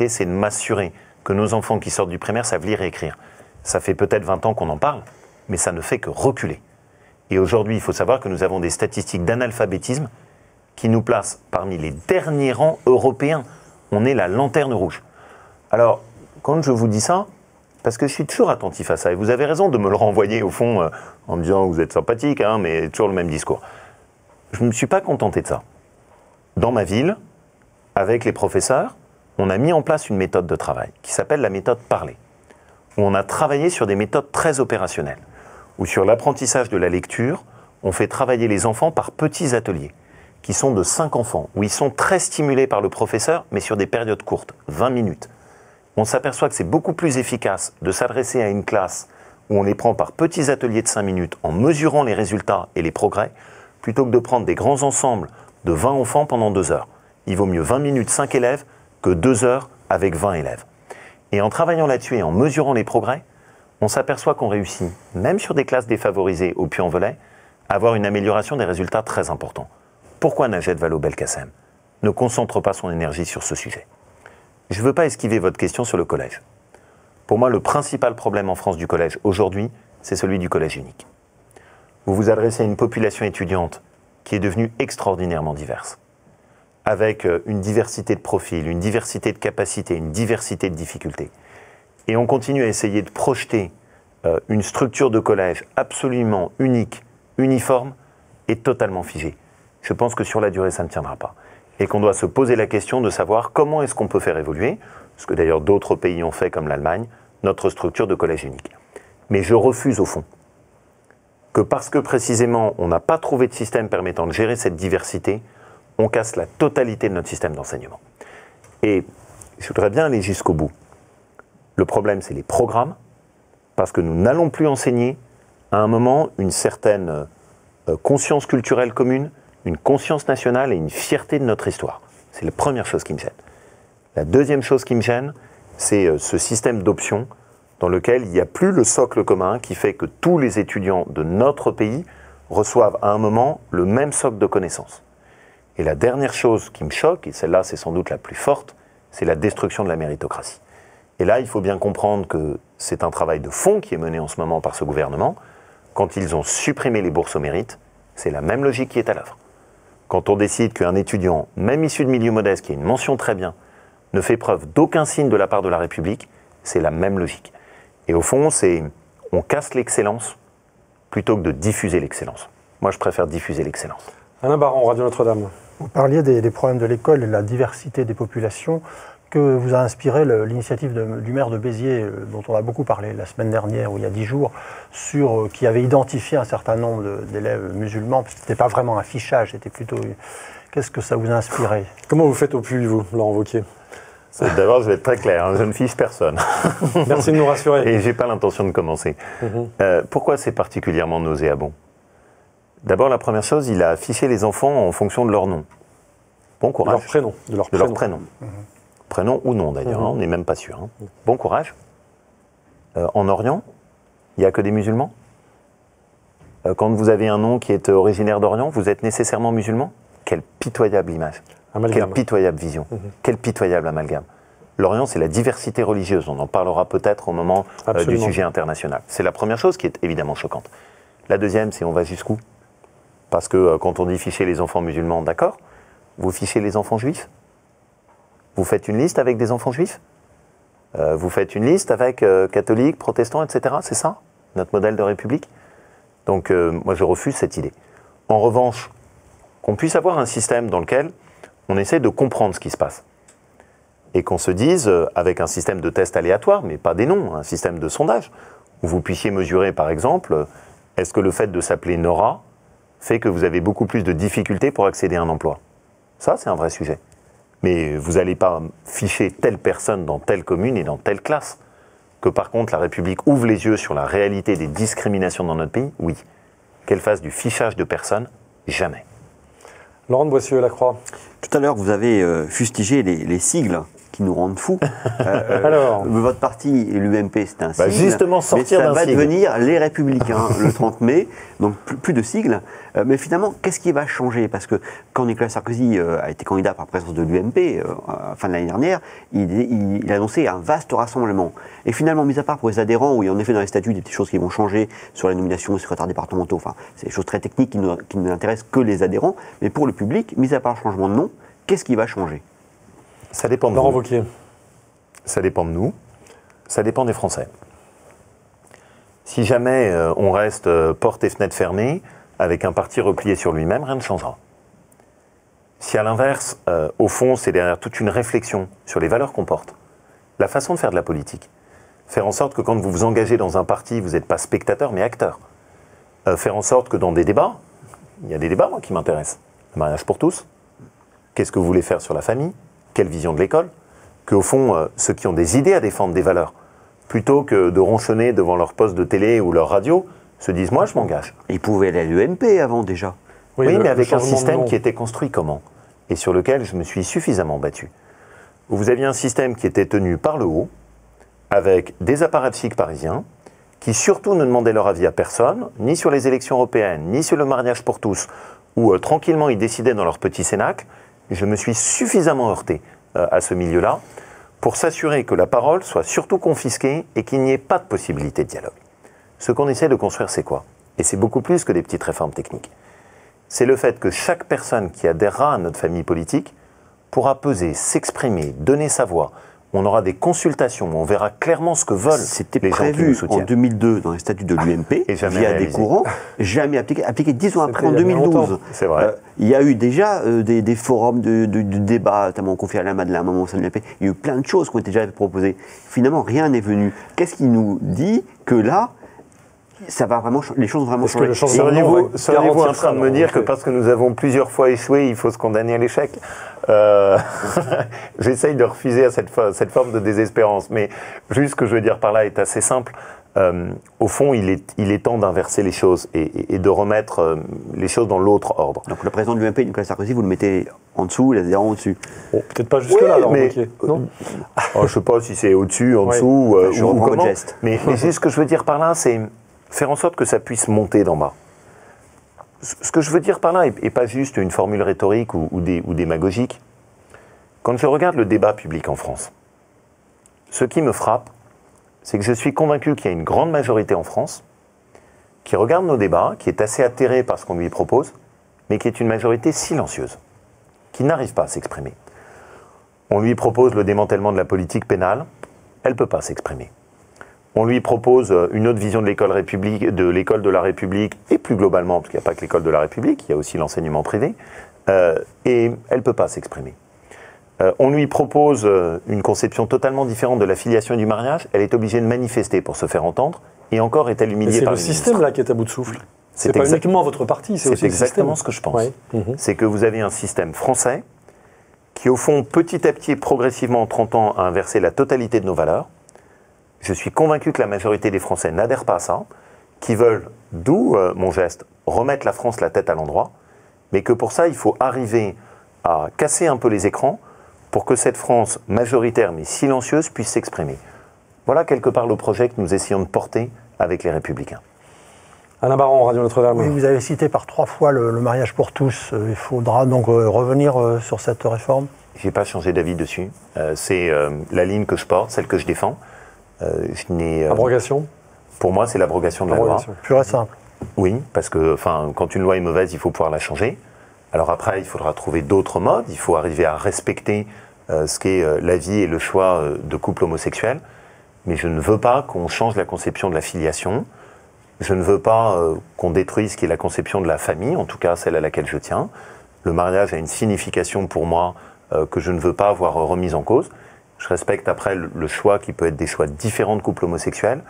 [SPEAKER 2] c'est de m'assurer que nos enfants qui sortent du primaire savent lire et écrire. Ça fait peut-être 20 ans qu'on en parle, mais ça ne fait que reculer. Et aujourd'hui, il faut savoir que nous avons des statistiques d'analphabétisme qui nous placent parmi les derniers rangs européens. On est la lanterne rouge. Alors, quand je vous dis ça, parce que je suis toujours attentif à ça, et vous avez raison de me le renvoyer au fond en me disant que vous êtes sympathique, hein, mais toujours le même discours. Je ne me suis pas contenté de ça. Dans ma ville, avec les professeurs, on a mis en place une méthode de travail qui s'appelle la méthode parlée, où on a travaillé sur des méthodes très opérationnelles, où sur l'apprentissage de la lecture, on fait travailler les enfants par petits ateliers, qui sont de 5 enfants, où ils sont très stimulés par le professeur, mais sur des périodes courtes, 20 minutes. On s'aperçoit que c'est beaucoup plus efficace de s'adresser à une classe où on les prend par petits ateliers de 5 minutes en mesurant les résultats et les progrès, plutôt que de prendre des grands ensembles de 20 enfants pendant 2 heures. Il vaut mieux 20 minutes, 5 élèves, que 2 heures avec 20 élèves. Et en travaillant là-dessus et en mesurant les progrès, on s'aperçoit qu'on réussit, même sur des classes défavorisées au Puy-en-Velay, à avoir une amélioration des résultats très importants. Pourquoi Najat Vallaud-Belkacem ne concentre pas son énergie sur ce sujet? Je ne veux pas esquiver votre question sur le collège. Pour moi, le principal problème en France du collège aujourd'hui, c'est celui du collège unique. Vous vous adressez à une population étudiante qui est devenue extraordinairement diverse, avec une diversité de profils, une diversité de capacités, une diversité de difficultés. Et on continue à essayer de projeter une structure de collège absolument unique, uniforme et totalement figée. Je pense que sur la durée, ça ne tiendra pas. Et qu'on doit se poser la question de savoir comment est-ce qu'on peut faire évoluer, ce que d'ailleurs d'autres pays ont fait comme l'Allemagne, notre structure de collège unique. Mais je refuse au fond que parce que précisément on n'a pas trouvé de système permettant de gérer cette diversité, on casse la totalité de notre système d'enseignement. Et je voudrais bien aller jusqu'au bout. Le problème, c'est les programmes, parce que nous n'allons plus enseigner à un moment une certaine conscience culturelle commune, une conscience nationale et une fierté de notre histoire. C'est la première chose qui me gêne. La deuxième chose qui me gêne, c'est ce système d'options dans lequel il n'y a plus le socle commun qui fait que tous les étudiants de notre pays reçoivent à un moment le même socle de connaissances. Et la dernière chose qui me choque, et celle-là c'est sans doute la plus forte, c'est la destruction de la méritocratie. Et là, il faut bien comprendre que c'est un travail de fond qui est mené en ce moment par ce gouvernement. Quand ils ont supprimé les bourses au mérite, c'est la même logique qui est à l'œuvre. Quand on décide qu'un étudiant, même issu de milieu modeste, qui a une mention très bien, ne fait preuve d'aucun signe de la part de la République, c'est la même logique. Et au fond, on casse l'excellence plutôt que de diffuser l'excellence. Moi, je préfère diffuser l'excellence.
[SPEAKER 1] Alain Baron, Radio Notre-Dame.
[SPEAKER 5] Vous parliez des problèmes de l'école et de la diversité des populations. Que vous a inspiré l'initiative du maire de Béziers, dont on a beaucoup parlé la semaine dernière ou il y a 10 jours, qui avait identifié un certain nombre d'élèves musulmans, parce que ce n'était pas vraiment un fichage, c'était plutôt... Qu'est-ce que ça vous a inspiré?
[SPEAKER 1] Comment vous faites au Puy, vous, Laurent Wauquiez?
[SPEAKER 2] D'abord, je vais être très clair, hein, je ne fiche personne.
[SPEAKER 1] Merci de nous rassurer.
[SPEAKER 2] Et je n'ai pas l'intention de commencer. Pourquoi c'est particulièrement nauséabond? D'abord, la première chose, il a affiché les enfants en fonction de leur nom. Bon courage.
[SPEAKER 1] De leur prénom.
[SPEAKER 2] Prénom ou non d'ailleurs, hein, on n'est même pas sûr. Hein. Bon courage. En Orient, il n'y a que des musulmans. Quand vous avez un nom qui est originaire d'Orient, vous êtes nécessairement musulman. Quelle pitoyable image.
[SPEAKER 1] Amalgame.
[SPEAKER 2] Quelle pitoyable vision. Quel pitoyable amalgame. L'Orient, c'est la diversité religieuse. On en parlera peut-être au moment du sujet international. C'est la première chose qui est évidemment choquante. La deuxième, c'est on va jusqu'où? Parce que quand on dit ficher les enfants musulmans, d'accord, vous fichez les enfants juifs? Vous faites une liste avec des enfants juifs? Vous faites une liste avec catholiques, protestants, etc. C'est ça, notre modèle de république? Donc, moi, je refuse cette idée. En revanche, qu'on puisse avoir un système dans lequel on essaie de comprendre ce qui se passe. Et qu'on se dise, avec un système de tests aléatoires, mais pas des noms, un système de sondage, où vous puissiez mesurer, par exemple, est-ce que le fait de s'appeler Nora fait que vous avez beaucoup plus de difficultés pour accéder à un emploi? Ça, c'est un vrai sujet. Mais vous n'allez pas ficher telle personne dans telle commune et dans telle classe. Que par contre, la République ouvre les yeux sur la réalité des discriminations dans notre pays, oui. Qu'elle fasse du fichage de personnes, jamais.
[SPEAKER 1] Laurent de Boissieu-Lacroix.
[SPEAKER 3] Tout à l'heure, vous avez fustigé les sigles qui nous rendent fous.
[SPEAKER 1] Alors,
[SPEAKER 3] votre parti, l'UMP, c'est un sigle.
[SPEAKER 2] Justement, sortir
[SPEAKER 3] mais
[SPEAKER 2] d'un
[SPEAKER 3] ça va
[SPEAKER 2] sigle.
[SPEAKER 3] devenir les Républicains le 30 mai, donc plus de sigles. Mais finalement, qu'est-ce qui va changer? Parce que quand Nicolas Sarkozy a été candidat par présence de l'UMP, à la fin de l'année dernière, il a annoncé un vaste rassemblement. Et finalement, mis à part pour les adhérents, où il y a en effet dans les statuts des petites choses qui vont changer sur la nomination des secrétaires départementaux, enfin, c'est des choses très techniques qui n'intéressent que les adhérents, mais pour le public, mis à part le changement de nom, qu'est-ce qui va changer?
[SPEAKER 2] Ça dépend de
[SPEAKER 1] Laurent
[SPEAKER 2] vous.
[SPEAKER 1] Wauquiez.
[SPEAKER 2] Ça dépend de nous. Ça dépend des Français. Si jamais on reste porte et fenêtre fermées, avec un parti replié sur lui-même, rien ne changera. Si à l'inverse, au fond, c'est derrière toute une réflexion sur les valeurs qu'on porte, la façon de faire de la politique, faire en sorte que quand vous vous engagez dans un parti, vous n'êtes pas spectateur mais acteur. Faire en sorte que dans des débats, il y a des débats moi qui m'intéressent. Le mariage pour tous. Qu'est-ce que vous voulez faire sur la famille? Quelle vision de l'école? Qu'au fond, ceux qui ont des idées à défendre, des valeurs, plutôt que de ronchonner devant leur poste de télé ou leur radio, se disent « moi, je m'engage ».
[SPEAKER 3] Ils pouvaient aller à l'UMP avant déjà.
[SPEAKER 2] Oui, mais avec un
[SPEAKER 1] changement de
[SPEAKER 2] système
[SPEAKER 1] nom.
[SPEAKER 2] qui était construit comment? Et sur lequel je me suis suffisamment battu. Vous aviez un système qui était tenu par le haut, avec des apparatchiks parisiens, qui surtout ne demandaient leur avis à personne, ni sur les élections européennes, ni sur le mariage pour tous, où tranquillement ils décidaient dans leur petit cénacle. Je me suis suffisamment heurté à ce milieu-là pour s'assurer que la parole soit surtout confisquée et qu'il n'y ait pas de possibilité de dialogue. Ce qu'on essaie de construire, c'est quoi? Et c'est beaucoup plus que des petites réformes techniques. C'est le fait que chaque personne qui adhérera à notre famille politique pourra peser, s'exprimer, donner sa voix. On aura des consultations où on verra clairement ce que veulent
[SPEAKER 3] C'était
[SPEAKER 2] les gens qui nous
[SPEAKER 3] prévu en
[SPEAKER 2] soutiennent.
[SPEAKER 3] 2002 dans les statuts de l'UMP,
[SPEAKER 2] Et jamais
[SPEAKER 3] via des
[SPEAKER 2] réalisé.
[SPEAKER 3] courants, jamais appliqué 10 ans après, en
[SPEAKER 1] C'était il y a
[SPEAKER 3] 2012.
[SPEAKER 1] longtemps.
[SPEAKER 2] C'est vrai.
[SPEAKER 3] Il y a eu déjà des forums de débat, notamment confiés à la Madeleine, à un moment au sein de l'UMP. Il y a eu plein de choses qui ont été déjà proposées. Finalement, rien n'est venu. Qu'est-ce qui nous dit que là, ça va vraiment, les choses vont vraiment
[SPEAKER 1] Est-ce que
[SPEAKER 3] changer?
[SPEAKER 1] le changement de nom va
[SPEAKER 2] Seriez-vous en
[SPEAKER 1] garantir
[SPEAKER 2] train
[SPEAKER 1] ça,
[SPEAKER 2] de me dire que
[SPEAKER 1] Wauquiez?
[SPEAKER 2] parce que nous avons plusieurs fois échoué, il faut se condamner à l'échec? J'essaye de refuser à cette forme de désespérance. Mais juste ce que je veux dire par là est assez simple. Au fond, il est temps d'inverser les choses et de remettre les choses dans l'autre ordre.
[SPEAKER 3] Donc le président de l'UMP, Nicolas Sarkozy, vous le mettez en dessous, les adhérents au-dessus.
[SPEAKER 1] Bon, peut-être pas jusque-là,
[SPEAKER 2] Oui,
[SPEAKER 1] Laurent
[SPEAKER 2] mais-
[SPEAKER 1] Wauquiez. Non.
[SPEAKER 2] Je ne sais pas si c'est au-dessus, en
[SPEAKER 1] Ouais.
[SPEAKER 2] dessous,
[SPEAKER 3] Je
[SPEAKER 2] ou
[SPEAKER 3] reprends votre
[SPEAKER 2] comment.
[SPEAKER 3] geste.
[SPEAKER 2] Mais juste ce que je veux dire par là, c'est faire en sorte que ça puisse monter d'en bas. Ce que je veux dire par là n'est pas juste une formule rhétorique ou démagogique. Quand je regarde le débat public en France, ce qui me frappe, c'est que je suis convaincu qu'il y a une grande majorité en France qui regarde nos débats, qui est assez atterrée par ce qu'on lui propose, mais qui est une majorité silencieuse, qui n'arrive pas à s'exprimer. On lui propose le démantèlement de la politique pénale, elle ne peut pas s'exprimer. On lui propose une autre vision de l'école de la République, et plus globalement, parce qu'il n'y a pas que l'école de la République, il y a aussi l'enseignement privé, et elle ne peut pas s'exprimer. On lui propose une conception totalement différente de la filiation et du mariage, elle est obligée de manifester pour se faire entendre, et encore est-elle
[SPEAKER 1] Mais
[SPEAKER 2] humiliée
[SPEAKER 1] c'est
[SPEAKER 2] par
[SPEAKER 1] le
[SPEAKER 2] les
[SPEAKER 1] système
[SPEAKER 2] ministres.
[SPEAKER 1] là qui est à bout de souffle.
[SPEAKER 2] C'est
[SPEAKER 1] C'est pas
[SPEAKER 2] exact-
[SPEAKER 1] uniquement votre parti, c'est aussi
[SPEAKER 2] C'est
[SPEAKER 1] le
[SPEAKER 2] exactement
[SPEAKER 1] système.
[SPEAKER 2] ce que je pense.
[SPEAKER 1] Ouais. Mhm.
[SPEAKER 2] C'est que vous avez un système français qui, au fond, petit à petit, et progressivement, en 30 ans, a inversé la totalité de nos valeurs. Je suis convaincu que la majorité des Français n'adhèrent pas à ça, qui veulent, d'où mon geste, remettre la France la tête à l'endroit, mais que pour ça, il faut arriver à casser un peu les écrans pour que cette France majoritaire mais silencieuse puisse s'exprimer. Voilà quelque part le projet que nous essayons de porter avec les Républicains.
[SPEAKER 1] Alain Baron, Radio Notre-Dame.
[SPEAKER 5] Oui, vous avez cité par 3 fois le mariage pour tous. Il faudra donc revenir sur cette réforme.
[SPEAKER 2] Je n'ai pas changé d'avis dessus. C'est la ligne que je porte, celle que je défends.
[SPEAKER 1] Abrogation.
[SPEAKER 2] Pour moi, c'est l'abrogation de la loi.
[SPEAKER 1] Abrogation.
[SPEAKER 5] Pur et simple.
[SPEAKER 2] Oui, parce que quand une loi est mauvaise, il faut pouvoir la changer. Alors après, il faudra trouver d'autres modes. Il faut arriver à respecter ce qu'est la vie et le choix de couple homosexuel. Mais je ne veux pas qu'on change la conception de la filiation. Je ne veux pas qu'on détruise ce qui est la conception de la famille, en tout cas celle à laquelle je tiens. Le mariage a une signification pour moi que je ne veux pas voir remise en cause. Je respecte après le choix qui peut être des choix différents de couples homosexuels,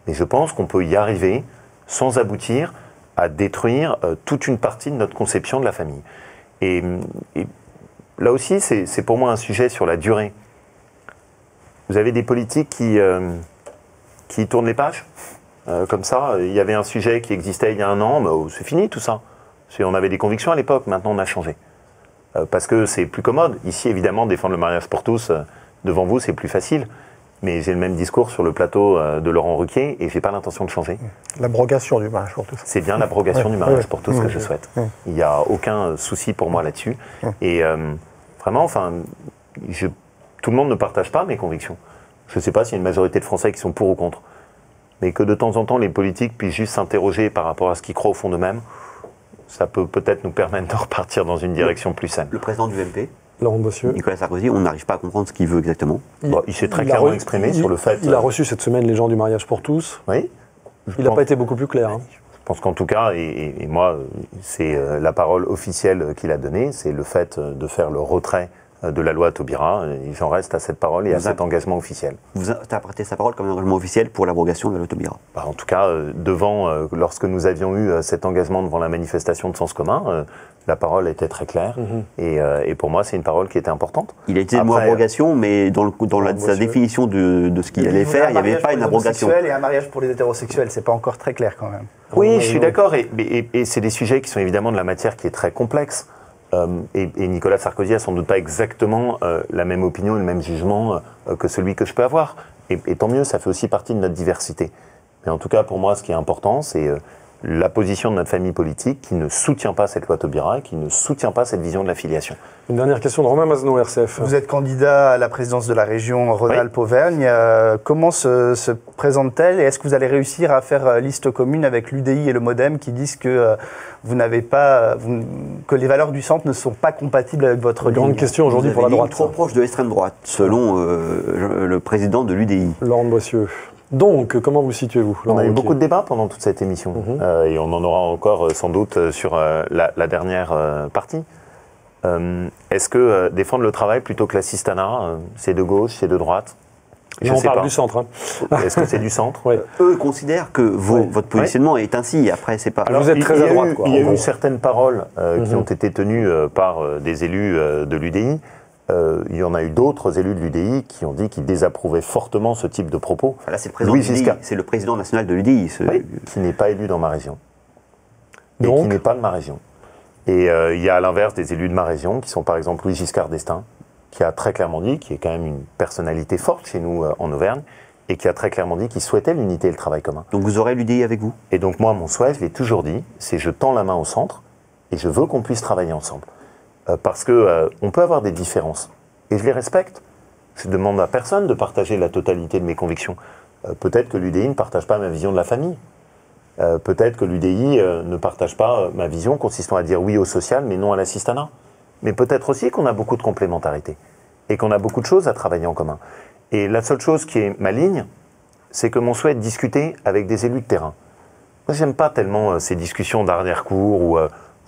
[SPEAKER 2] mais je pense qu'on peut y arriver sans aboutir à détruire toute une partie de notre conception de la famille. Et là aussi, c'est pour moi un sujet sur la durée. Vous avez des politiques qui tournent les pages, comme ça. Il y avait un sujet qui existait il y a un an, c'est fini tout ça. On avait des convictions à l'époque, maintenant on a changé. Parce que c'est plus commode. Ici, évidemment, défendre le mariage pour tous, devant vous, c'est plus facile. Mais j'ai le même discours sur le plateau de Laurent Ruquier et je n'ai pas l'intention de changer.
[SPEAKER 5] L'abrogation du mariage pour tous.
[SPEAKER 2] C'est bien l'abrogation du mariage pour tous que je souhaite. Il n'y a aucun souci pour moi là-dessus. Et vraiment, enfin, tout le monde ne partage pas mes convictions. Je ne sais pas s'il y a une majorité de Français qui sont pour ou contre. Mais que de temps en temps, les politiques puissent juste s'interroger par rapport à ce qu'ils croient au fond d'eux-mêmes, ça peut peut-être nous permettre de repartir dans une direction plus saine.
[SPEAKER 3] Le président du UMP,
[SPEAKER 1] Laurent Bossuet.
[SPEAKER 3] Nicolas Sarkozy, on n'arrive pas à comprendre ce qu'il veut exactement.
[SPEAKER 2] Il s'est très clairement exprimé sur le fait...
[SPEAKER 1] Il a reçu cette semaine les gens du mariage pour tous.
[SPEAKER 2] Oui.
[SPEAKER 1] Il n'a pas été beaucoup plus clair. Hein.
[SPEAKER 2] Je pense qu'en tout cas, et moi, c'est la parole officielle qu'il a donnée, c'est le fait de faire le retrait de la loi Taubira. Et j'en reste à cette parole et à cet engagement officiel.
[SPEAKER 3] Vous interprétez sa parole comme un engagement officiel pour l'abrogation de la loi Taubira?
[SPEAKER 2] En tout cas, lorsque nous avions eu cet engagement devant la manifestation de Sens commun, la parole était très claire. Et pour moi, c'est une parole qui était importante.
[SPEAKER 3] Il a été le mot abrogation, mais dans sa définition de ce qu'il allait faire, il n'y avait pas une abrogation.
[SPEAKER 4] Et un mariage pour les hétérosexuels, c'est pas encore très clair quand même.
[SPEAKER 2] Oui, je suis d'accord. Et c'est des sujets qui sont évidemment de la matière qui est très complexe. Et Nicolas Sarkozy a sans doute pas exactement la même opinion et le même jugement que celui que je peux avoir. Et tant mieux, ça fait aussi partie de notre diversité. Mais en tout cas, pour moi, ce qui est important, c'est la position de notre famille politique qui ne soutient pas cette loi Taubira et qui ne soutient pas cette vision de la filiation.
[SPEAKER 1] Une dernière question de Romain Mazno, RCF.
[SPEAKER 4] Vous êtes candidat à la présidence de la région Rhône-Alpes-Auvergne. Comment se présente-t-elle et est-ce que vous allez réussir à faire liste commune avec l'UDI et le MoDem qui disent que vous n'avez pas, que les valeurs du centre ne sont pas compatibles avec votre
[SPEAKER 1] grande question aujourd'hui pour la droite.
[SPEAKER 3] Trop proche de l'extrême droite, selon le président de l'UDI.
[SPEAKER 1] Laurent Bossuet. Donc, comment vous situez-vous?
[SPEAKER 2] On a eu beaucoup de débats pendant toute cette émission. Et on en aura encore sans doute sur la dernière partie. Est-ce que défendre le travail plutôt que l'assistanat, c'est de gauche, c'est de droite?
[SPEAKER 1] Je on parle du centre. Hein.
[SPEAKER 2] Est-ce que c'est du centre?
[SPEAKER 1] Oui.
[SPEAKER 3] Eux considèrent que votre positionnement est ainsi. Après, c'est pas.
[SPEAKER 1] Alors, vous êtes très à droite.
[SPEAKER 2] Il y a eu certaines paroles qui ont été tenues par des élus de l'UDI. Il y en a eu d'autres élus de l'UDI qui ont dit qu'ils désapprouvaient fortement ce type de propos.
[SPEAKER 3] Enfin, là, c'est le président de l'UDI, c'est le président national de l'UDI.
[SPEAKER 2] Qui n'est pas élu dans ma région.
[SPEAKER 1] Donc,
[SPEAKER 2] et qui n'est pas de ma région. Et il y a à l'inverse des élus de ma région, qui sont par exemple Louis Giscard d'Estaing, qui a très clairement dit, qui est quand même une personnalité forte chez nous en Auvergne, et qui a très clairement dit qu'il souhaitait l'unité et le travail commun.
[SPEAKER 3] Donc vous aurez l'UDI avec vous?
[SPEAKER 2] Et donc moi, mon souhait, je l'ai toujours dit, c'est je tends la main au centre, et je veux qu'on puisse travailler ensemble. Parce qu'on peut avoir des différences, et je les respecte. Je ne demande à personne de partager la totalité de mes convictions. Peut-être que l'UDI ne partage pas ma vision de la famille. Peut-être que l'UDI ne partage pas ma vision consistant à dire oui au social, mais non à l'assistanat. Mais peut-être aussi qu'on a beaucoup de complémentarité, et qu'on a beaucoup de choses à travailler en commun. Et la seule chose qui est ma ligne, c'est que mon souhait est de discuter avec des élus de terrain. Moi, j'aime pas tellement ces discussions d'arrière-cour où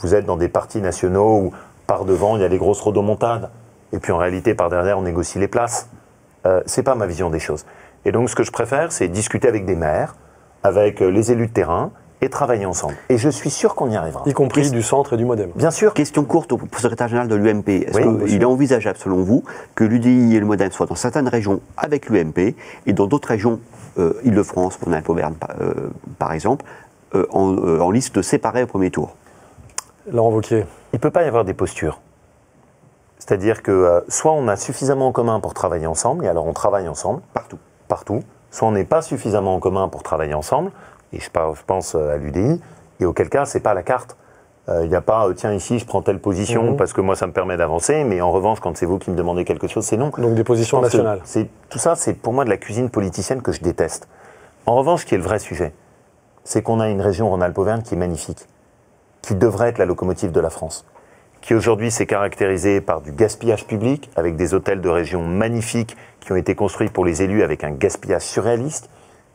[SPEAKER 2] vous êtes dans des partis nationaux où par devant, il y a les grosses rodomontades. Et puis en réalité, par derrière, on négocie les places. C'est pas ma vision des choses. Et donc, ce que je préfère, c'est discuter avec des maires, avec les élus de terrain, et travailler ensemble. Et je suis sûr qu'on y arrivera.
[SPEAKER 1] Y compris du centre et du MoDem.
[SPEAKER 2] Bien sûr.
[SPEAKER 3] Question courte au secrétaire général de l'UMP. Est-ce qu'il est envisageable, selon vous, que l'UDI et le MoDem soient dans certaines régions avec l'UMP et dans d'autres régions, Île-de-France, Rhône-Alpes-Auvergne, par exemple, en liste séparée au premier tour?
[SPEAKER 1] Laurent Wauquiez.
[SPEAKER 2] Il ne peut pas y avoir des postures. C'est-à-dire que soit on a suffisamment en commun pour travailler ensemble, et alors on travaille ensemble, partout. Soit on n'est pas suffisamment en commun pour travailler ensemble, et je pense à l'UDI, et auquel cas, c'est pas la carte. Il n'y a pas, tiens, ici, je prends telle position parce que moi, ça me permet d'avancer, mais en revanche, quand c'est vous qui me demandez quelque chose, c'est non.
[SPEAKER 1] Donc des positions nationales.
[SPEAKER 2] Tout ça, c'est pour moi de la cuisine politicienne que je déteste. En revanche, ce qui est le vrai sujet, c'est qu'on a une région Rhône-Alpes-Auvergne qui est magnifique, qui devrait être la locomotive de la France, qui aujourd'hui s'est caractérisée par du gaspillage public, avec des hôtels de région magnifiques qui ont été construits pour les élus avec un gaspillage surréaliste,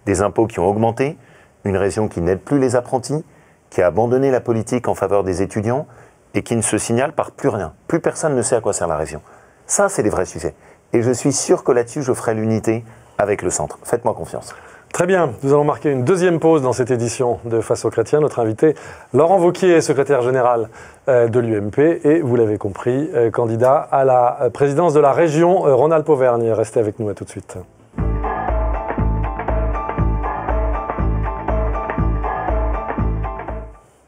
[SPEAKER 2] des impôts qui ont augmenté, une région qui n'aide plus les apprentis, qui a abandonné la politique en faveur des étudiants et qui ne se signale par plus rien. Plus personne ne sait à quoi sert la région. Ça, c'est des vrais sujets. Et je suis sûr que là-dessus, je ferai l'unité avec le centre. Faites-moi confiance.
[SPEAKER 1] Très bien, nous allons marquer une deuxième pause dans cette édition de Face aux chrétiens. Notre invité, Laurent Wauquiez, secrétaire général de l'UMP et, vous l'avez compris, candidat à la présidence de la région Rhône-Alpes-Auvergne. Restez avec nous, à tout de suite.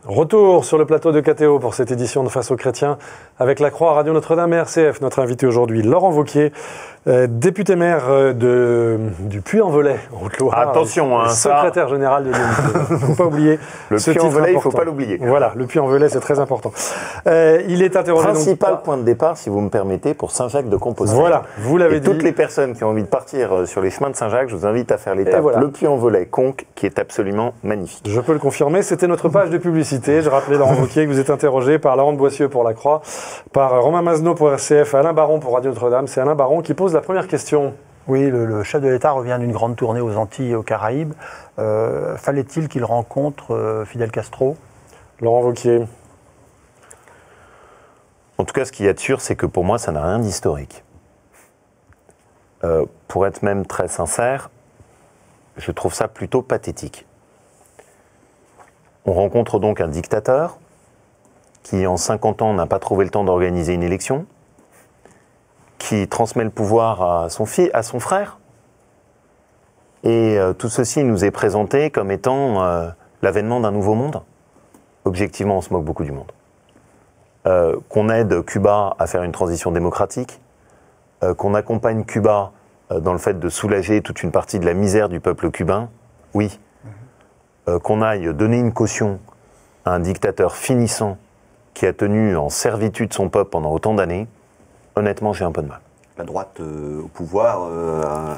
[SPEAKER 1] Retour sur le plateau de KTO pour cette édition de Face aux chrétiens avec la Croix Radio Notre-Dame et RCF. Notre invité aujourd'hui, Laurent Wauquiez, député maire du Puy-en-Velay, en Haute-Loire.
[SPEAKER 2] Attention,
[SPEAKER 1] secrétaire général de l'UMP. Il ne faut pas oublier
[SPEAKER 2] le Puy-en-Velay, il ne faut pas l'oublier.
[SPEAKER 1] Voilà, le Puy-en-Velay, c'est très important. Il est interrogé.
[SPEAKER 2] Principal point de départ, si vous me permettez, pour Saint-Jacques de Compostelle.
[SPEAKER 1] Voilà, vous l'avez dit.
[SPEAKER 2] Toutes les personnes qui ont envie de partir sur les chemins de Saint-Jacques, je vous invite à faire l'étape.
[SPEAKER 1] Voilà.
[SPEAKER 2] Le Puy-en-Velay, Conques, qui est absolument magnifique.
[SPEAKER 1] Je peux le confirmer, c'était notre page de publicité. Je rappelais, Laurent Wauquiez, que vous êtes interrogé par Laurent de Boissieu pour La Croix, par Romain Mazenot pour RCF, Alain Baron pour Radio Notre-Dame. C'est Alain Baron qui pose la première question.
[SPEAKER 5] Oui, le chef de l'État revient d'une grande tournée aux Antilles et aux Caraïbes. Fallait-il qu'il rencontre Fidel Castro ?
[SPEAKER 1] Laurent Wauquiez.
[SPEAKER 2] En tout cas, ce qu'il y a de sûr, c'est que pour moi, ça n'a rien d'historique. Pour être même très sincère, je trouve ça plutôt pathétique. On rencontre donc un dictateur qui, en 50 ans, n'a pas trouvé le temps d'organiser une élection, qui transmet le pouvoir à son frère. Et tout ceci nous est présenté comme étant l'avènement d'un nouveau monde. Objectivement, on se moque beaucoup du monde. Qu'on aide Cuba à faire une transition démocratique, qu'on accompagne Cuba dans le fait de soulager toute une partie de la misère du peuple cubain, oui. Qu'on aille donner une caution à un dictateur finissant qui a tenu en servitude son peuple pendant autant d'années, honnêtement, j'ai un peu de mal.
[SPEAKER 3] La droite au pouvoir,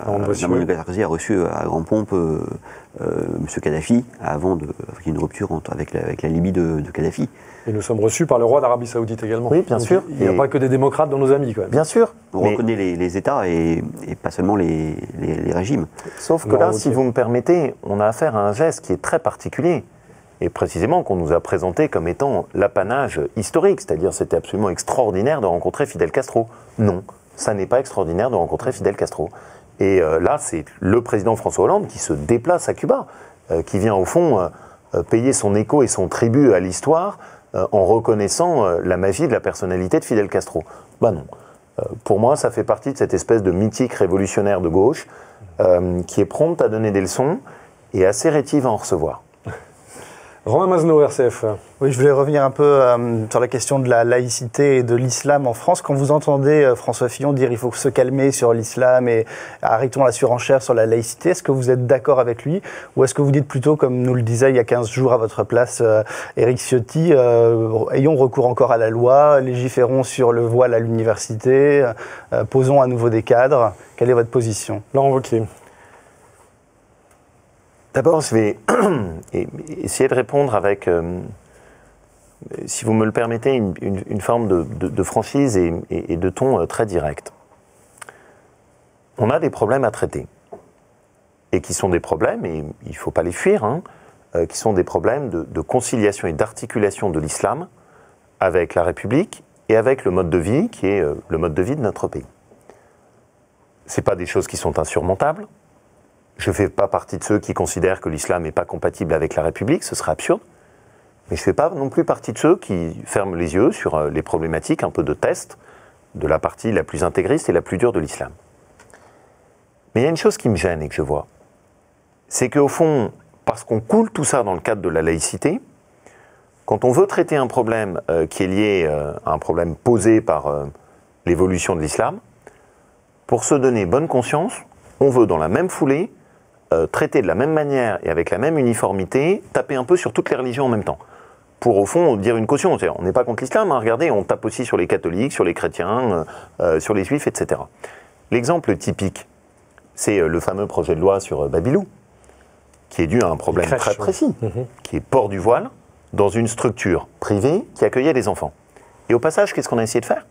[SPEAKER 3] Namon Gatarzi a reçu à grande pompe M. Kadhafi avant qu'il y ait une rupture avec la Libye de Kadhafi.
[SPEAKER 1] Et nous sommes reçus par le roi d'Arabie Saoudite également.
[SPEAKER 2] Oui, bien sûr.
[SPEAKER 1] Il n'y a pas que des démocrates dans nos amis, quand même.
[SPEAKER 2] Bien sûr.
[SPEAKER 3] On reconnaît les États et pas seulement les régimes.
[SPEAKER 2] Sauf que là, si vous me permettez, on a affaire à un geste qui est très particulier. Et précisément qu'on nous a présenté comme étant l'apanage historique. C'est-à-dire c'était absolument extraordinaire de rencontrer Fidel Castro. Non, ça n'est pas extraordinaire de rencontrer Fidel Castro. Et là, c'est le président François Hollande qui se déplace à Cuba, qui vient au fond payer son écho et son tribut à l'histoire en reconnaissant la magie de la personnalité de Fidel Castro. Ben non. Pour moi, ça fait partie de cette espèce de mythique révolutionnaire de gauche qui est prompte à donner des leçons et assez rétive à en recevoir.
[SPEAKER 1] Romain Mazenot, RCF.
[SPEAKER 4] Oui, je voulais revenir un peu sur la question de la laïcité et de l'islam en France. Quand vous entendez François Fillon dire il faut se calmer sur l'islam et arrêtons la surenchère sur la laïcité, est-ce que vous êtes d'accord avec lui ou est-ce que vous dites plutôt, comme nous le disait il y a 15 jours à votre place Éric Ciotti, ayons recours encore à la loi, légiférons sur le voile à l'université, posons à nouveau des cadres. Quelle est votre position ?
[SPEAKER 1] Laurent Wauquiez.
[SPEAKER 2] D'abord, je vais essayer de répondre avec, si vous me le permettez, une forme de franchise et de ton très direct. On a des problèmes à traiter, et qui sont des problèmes, et il ne faut pas les fuir, qui sont des problèmes de conciliation et d'articulation de l'islam avec la République et avec le mode de vie qui est le mode de vie de notre pays. Ce ne sont pas des choses qui sont insurmontables. Je ne fais pas partie de ceux qui considèrent que l'islam n'est pas compatible avec la République, ce serait absurde. Mais je ne fais pas non plus partie de ceux qui ferment les yeux sur les problématiques un peu de test de la partie la plus intégriste et la plus dure de l'islam. Mais il y a une chose qui me gêne et que je vois, c'est qu'au fond, parce qu'on coule tout ça dans le cadre de la laïcité, quand on veut traiter un problème qui est lié à un problème posé par l'évolution de l'islam, pour se donner bonne conscience, on veut dans la même foulée traiter de la même manière et avec la même uniformité, taper un peu sur toutes les religions en même temps. Pour, au fond, dire une caution. On n'est pas contre l'islam, regardez, on tape aussi sur les catholiques, sur les chrétiens, sur les juifs, etc. L'exemple typique, c'est le fameux projet de loi sur Babylou, qui est dû à un problème très précis, qui est port du voile dans une structure privée qui accueillait des enfants. Et au passage, qu'est-ce qu'on a essayé de faire?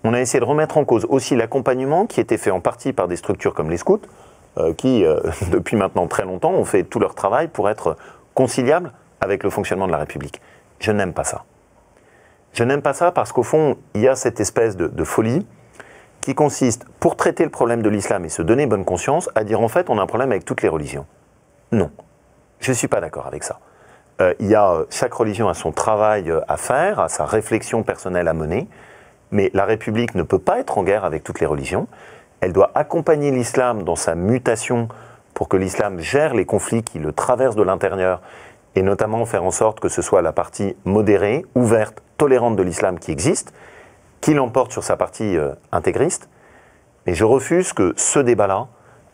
[SPEAKER 2] On a essayé de remettre en cause aussi l'accompagnement qui était fait en partie par des structures comme les scouts, qui, depuis maintenant très longtemps, ont fait tout leur travail pour être conciliables avec le fonctionnement de la République. Je n'aime pas ça. Je n'aime pas ça parce qu'au fond, il y a cette espèce de folie qui consiste, pour traiter le problème de l'islam et se donner bonne conscience, à dire en fait, on a un problème avec toutes les religions. Non, je ne suis pas d'accord avec ça. Chaque religion a son travail à faire, a sa réflexion personnelle à mener, mais la République ne peut pas être en guerre avec toutes les religions. Elle doit accompagner l'islam dans sa mutation pour que l'islam gère les conflits qui le traversent de l'intérieur et notamment faire en sorte que ce soit la partie modérée, ouverte, tolérante de l'islam qui existe, qui l'emporte sur sa partie intégriste. Mais je refuse que ce débat-là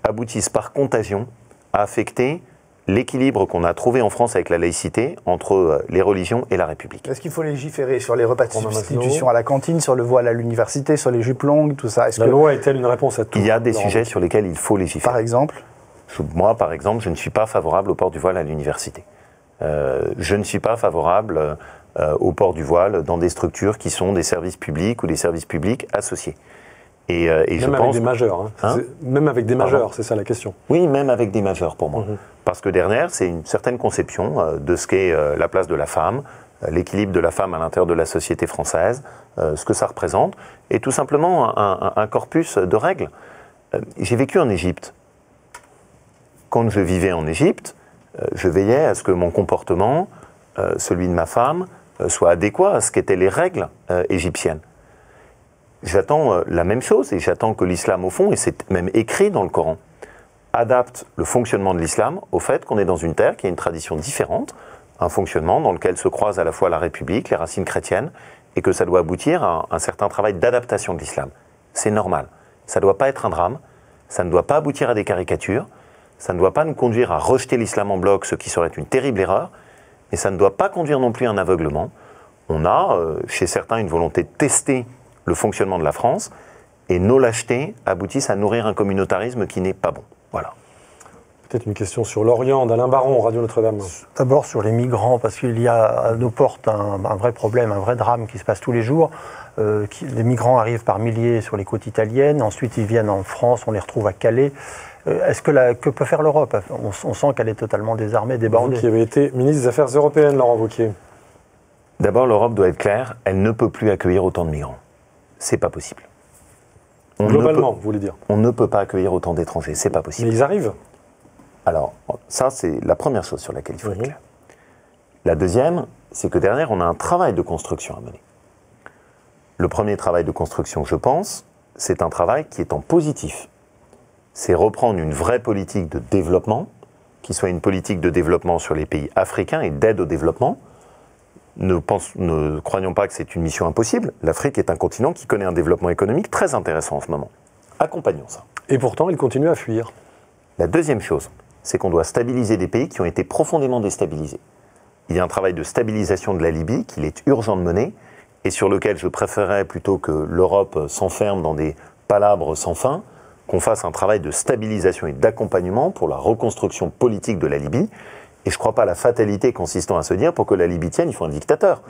[SPEAKER 2] aboutisse par contagion à affecter l'équilibre qu'on a trouvé en France avec la laïcité entre les religions et la République.
[SPEAKER 4] Est-ce qu'il faut légiférer sur les repas de substitution à la cantine, sur le voile à l'université, sur les jupes longues, tout ça?
[SPEAKER 1] La loi est-elle une réponse à tout?
[SPEAKER 2] Il y a des sujets sur lesquels il faut légiférer.
[SPEAKER 4] Par exemple?
[SPEAKER 2] Moi, par exemple, je ne suis pas favorable au port du voile à l'université. Je ne suis pas favorable au port du voile dans des structures qui sont des services publics ou des services publics associés. Et
[SPEAKER 1] même
[SPEAKER 2] je
[SPEAKER 1] avec
[SPEAKER 2] pense
[SPEAKER 1] des majeurs. Même avec des majeurs, c'est ça la question.
[SPEAKER 2] Oui, même avec des majeurs pour moi. Parce que derrière, c'est une certaine conception de ce qu'est la place de la femme, l'équilibre de la femme à l'intérieur de la société française, ce que ça représente, et tout simplement un corpus de règles. J'ai vécu en Égypte. Quand je vivais en Égypte, je veillais à ce que mon comportement, celui de ma femme, soit adéquat à ce qu'étaient les règles égyptiennes. J'attends la même chose et j'attends que l'islam, au fond, et c'est même écrit dans le Coran, adapte le fonctionnement de l'islam au fait qu'on est dans une terre qui a une tradition différente, un fonctionnement dans lequel se croisent à la fois la République, les racines chrétiennes, et que ça doit aboutir à un certain travail d'adaptation de l'islam. C'est normal. Ça ne doit pas être un drame, ça ne doit pas aboutir à des caricatures, ça ne doit pas nous conduire à rejeter l'islam en bloc, ce qui serait une terrible erreur, mais ça ne doit pas conduire non plus à un aveuglement. On a, chez certains, une volonté de tester le fonctionnement de la France, et nos lâchetés aboutissent à nourrir un communautarisme qui n'est pas bon. Voilà.
[SPEAKER 1] Peut-être une question sur l'Orient, d'Alain Baron, Radio Notre-Dame.
[SPEAKER 5] D'abord sur les migrants, parce qu'il y a à nos portes un vrai problème, un vrai drame qui se passe tous les jours. Les migrants arrivent par milliers sur les côtes italiennes, ensuite ils viennent en France, on les retrouve à Calais. Que peut faire l'Europe? On sent qu'elle est totalement désarmée, débordée.
[SPEAKER 1] Vous qui avez été ministre des Affaires européennes, Laurent Wauquiez.
[SPEAKER 2] D'abord, l'Europe doit être claire, elle ne peut plus accueillir autant de migrants. C'est pas possible.
[SPEAKER 1] Globalement, vous voulez dire?
[SPEAKER 2] On ne peut pas accueillir autant d'étrangers, c'est pas possible.
[SPEAKER 1] Mais ils arrivent.
[SPEAKER 2] Alors, ça, c'est la première chose sur laquelle il faut être clair. La deuxième, c'est que derrière, on a un travail de construction à mener. Le premier travail de construction, je pense, c'est un travail qui est en positif. C'est reprendre une vraie politique de développement, qui soit une politique de développement sur les pays africains et d'aide au développement. Ne croyons pas que c'est une mission impossible. L'Afrique est un continent qui connaît un développement économique très intéressant en ce moment. Accompagnons ça.
[SPEAKER 1] Et pourtant, il continue à fuir.
[SPEAKER 2] La deuxième chose, c'est qu'on doit stabiliser des pays qui ont été profondément déstabilisés. Il y a un travail de stabilisation de la Libye qu'il est urgent de mener et sur lequel je préférerais, plutôt que l'Europe s'enferme dans des palabres sans fin, qu'on fasse un travail de stabilisation et d'accompagnement pour la reconstruction politique de la Libye. Et je ne crois pas à la fatalité consistant à se dire, pour que la Libye tienne, il faut un dictateur.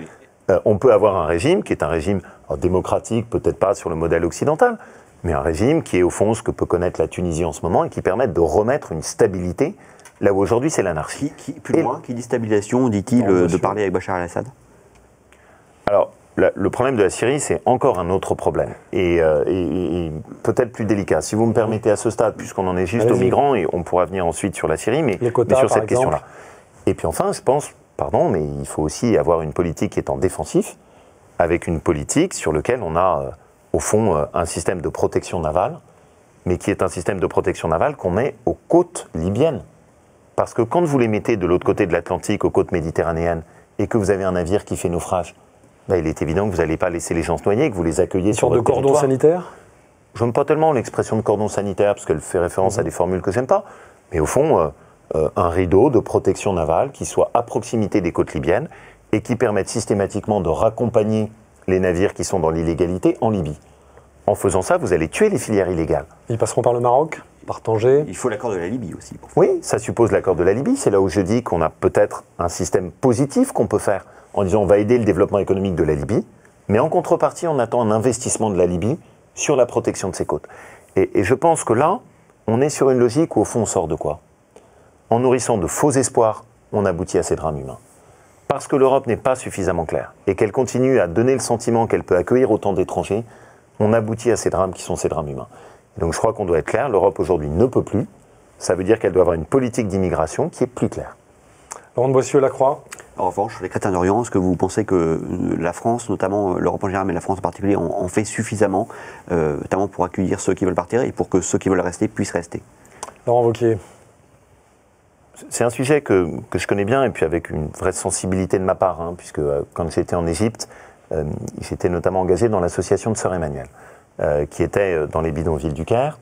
[SPEAKER 2] On peut avoir un régime qui est un régime démocratique, peut-être pas sur le modèle occidental, mais un régime qui est au fond ce que peut connaître la Tunisie en ce moment et qui permette de remettre une stabilité là où aujourd'hui c'est l'anarchie.
[SPEAKER 3] Plus loin, qui dit stabilisation, dit-il de parler avec Bachar el-Assad?
[SPEAKER 2] Alors, le problème de la Syrie, c'est encore un autre problème, et peut-être plus délicat. Si vous me permettez à ce stade, puisqu'on en est juste aux migrants, et on pourra venir ensuite sur la Syrie, mais sur cette question-là. Et puis enfin, je pense, mais il faut aussi avoir une politique qui est en défensif, avec une politique sur laquelle on a, au fond, un système de protection navale, mais qui est un système de protection navale qu'on met aux côtes libyennes. Parce que quand vous les mettez de l'autre côté de l'Atlantique, aux côtes méditerranéennes, et que vous avez un navire qui fait naufrage, il est évident que vous n'allez pas laisser les gens se noyer, que vous les accueillez sur votre territoire.
[SPEAKER 1] Une sorte de cordon sanitaire?
[SPEAKER 2] Je n'aime pas tellement l'expression de cordon sanitaire, parce qu'elle fait référence à des formules que j'aime pas, mais au fond, un rideau de protection navale qui soit à proximité des côtes libyennes et qui permette systématiquement de raccompagner les navires qui sont dans l'illégalité en Libye. En faisant ça, vous allez tuer les filières illégales.
[SPEAKER 1] Ils passeront par le Maroc, par Tanger.
[SPEAKER 3] Il faut l'accord de la Libye aussi.
[SPEAKER 2] Oui, ça suppose l'accord de la Libye. C'est là où je dis qu'on a peut-être un système positif qu'on peut faire en disant on va aider le développement économique de la Libye, Mais en contrepartie, on attend un investissement de la Libye sur la protection de ses côtes. Et je pense que là, on est sur une logique où, au fond, on sort de quoi? En nourrissant de faux espoirs, on aboutit à ces drames humains. Parce que l'Europe n'est pas suffisamment claire et qu'elle continue à donner le sentiment qu'elle peut accueillir autant d'étrangers, on aboutit à ces drames qui sont ces drames humains. Et donc je crois qu'on doit être clair, l'Europe aujourd'hui ne peut plus. Ça veut dire qu'elle doit avoir une politique d'immigration qui est plus claire.
[SPEAKER 1] Laurent de Boissieu-Lacroix.
[SPEAKER 3] En revanche, sur les chrétiens d'Orient, est-ce que vous pensez que la France, notamment l'Europe en général, mais la France en particulier, en fait suffisamment, notamment pour accueillir ceux qui veulent partir et pour que ceux qui veulent rester puissent rester?
[SPEAKER 1] Laurent Wauquiez.
[SPEAKER 2] C'est un sujet que je connais bien et puis avec une vraie sensibilité de ma part, hein, puisque quand j'étais en Égypte, j'étais notamment engagé dans l'association de Sœur Emmanuel, qui était dans les bidonvilles du Caire,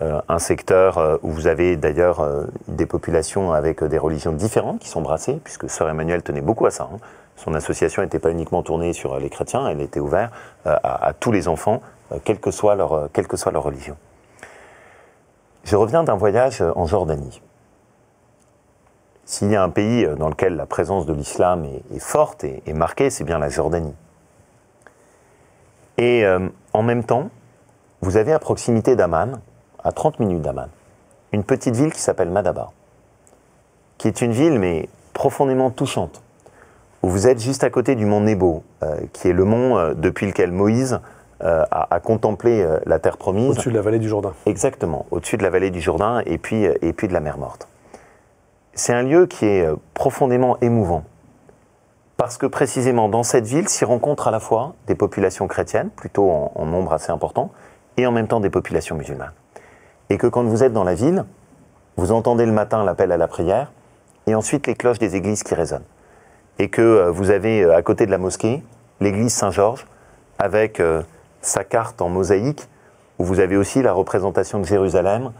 [SPEAKER 2] un secteur où vous avez d'ailleurs des populations avec des religions différentes qui sont brassées, puisque Sœur Emmanuel tenait beaucoup à ça. Hein. Son association n'était pas uniquement tournée sur les chrétiens, elle était ouverte à tous les enfants, quelle que soit leur religion. Je reviens d'un voyage en Jordanie. S'il y a un pays dans lequel la présence de l'islam est forte et marquée, c'est bien la Jordanie. Et en même temps, vous avez à proximité d'Amman, à 30 minutes d'Amman, une petite ville qui s'appelle Madaba, qui est une ville mais profondément touchante, où vous êtes juste à côté du mont Nebo, qui est le mont depuis lequel Moïse a contemplé la terre promise.
[SPEAKER 1] Au-dessus de la vallée du Jourdain.
[SPEAKER 2] Exactement, au-dessus de la vallée du Jourdain et puis de la mer Morte. C'est un lieu qui est profondément émouvant, parce que précisément dans cette ville s'y rencontrent à la fois des populations chrétiennes, plutôt en nombre assez important, et en même temps des populations musulmanes. Et que quand vous êtes dans la ville, vous entendez le matin l'appel à la prière, et ensuite les cloches des églises qui résonnent. Et que vous avez à côté de la mosquée, l'église Saint-Georges, avec sa carte en mosaïque, où vous avez aussi la représentation de Jérusalem,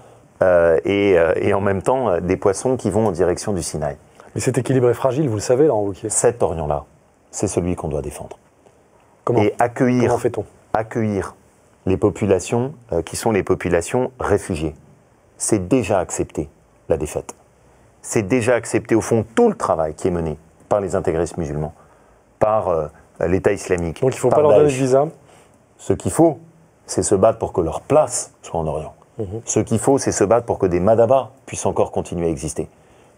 [SPEAKER 2] et en même temps des poissons qui vont en direction du Sinaï.
[SPEAKER 1] Mais cet équilibre est fragile, vous le savez, Laurent Wauquiez.
[SPEAKER 2] Cet Orient-là, c'est celui qu'on doit défendre.
[SPEAKER 1] Comment
[SPEAKER 2] Comment accueillir les populations qui sont les populations réfugiées. C'est déjà accepter la défaite. C'est déjà accepter au fond tout le travail qui est mené par les intégristes musulmans, par l'État islamique.
[SPEAKER 1] Donc il ne faut pas leur donner de visa.
[SPEAKER 2] Ce qu'il faut, c'est se battre pour que leur place soit en Orient. Ce qu'il faut, c'est se battre pour que des Madaba puissent encore continuer à exister.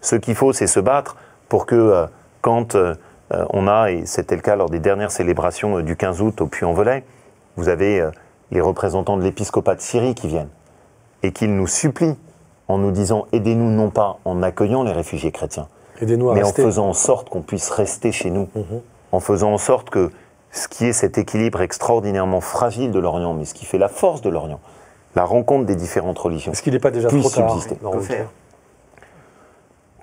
[SPEAKER 2] Ce qu'il faut, c'est se battre pour que quand on a, et c'était le cas lors des dernières célébrations du 15 août au Puy-en-Velay, vous avez les représentants de l'épiscopat de Syrie qui viennent et qu'ils nous supplient en nous disant « aidez-nous non pas en accueillant les réfugiés chrétiens, mais en faisant en sorte qu'on puisse rester chez nous, en faisant en sorte que ce qui est cet équilibre extraordinairement fragile de l'Orient, mais ce qui fait la force de l'Orient, la rencontre des différentes religions,
[SPEAKER 1] est-ce qu'il n'est pas déjà trop tard
[SPEAKER 2] subsister.
[SPEAKER 3] Que faire ?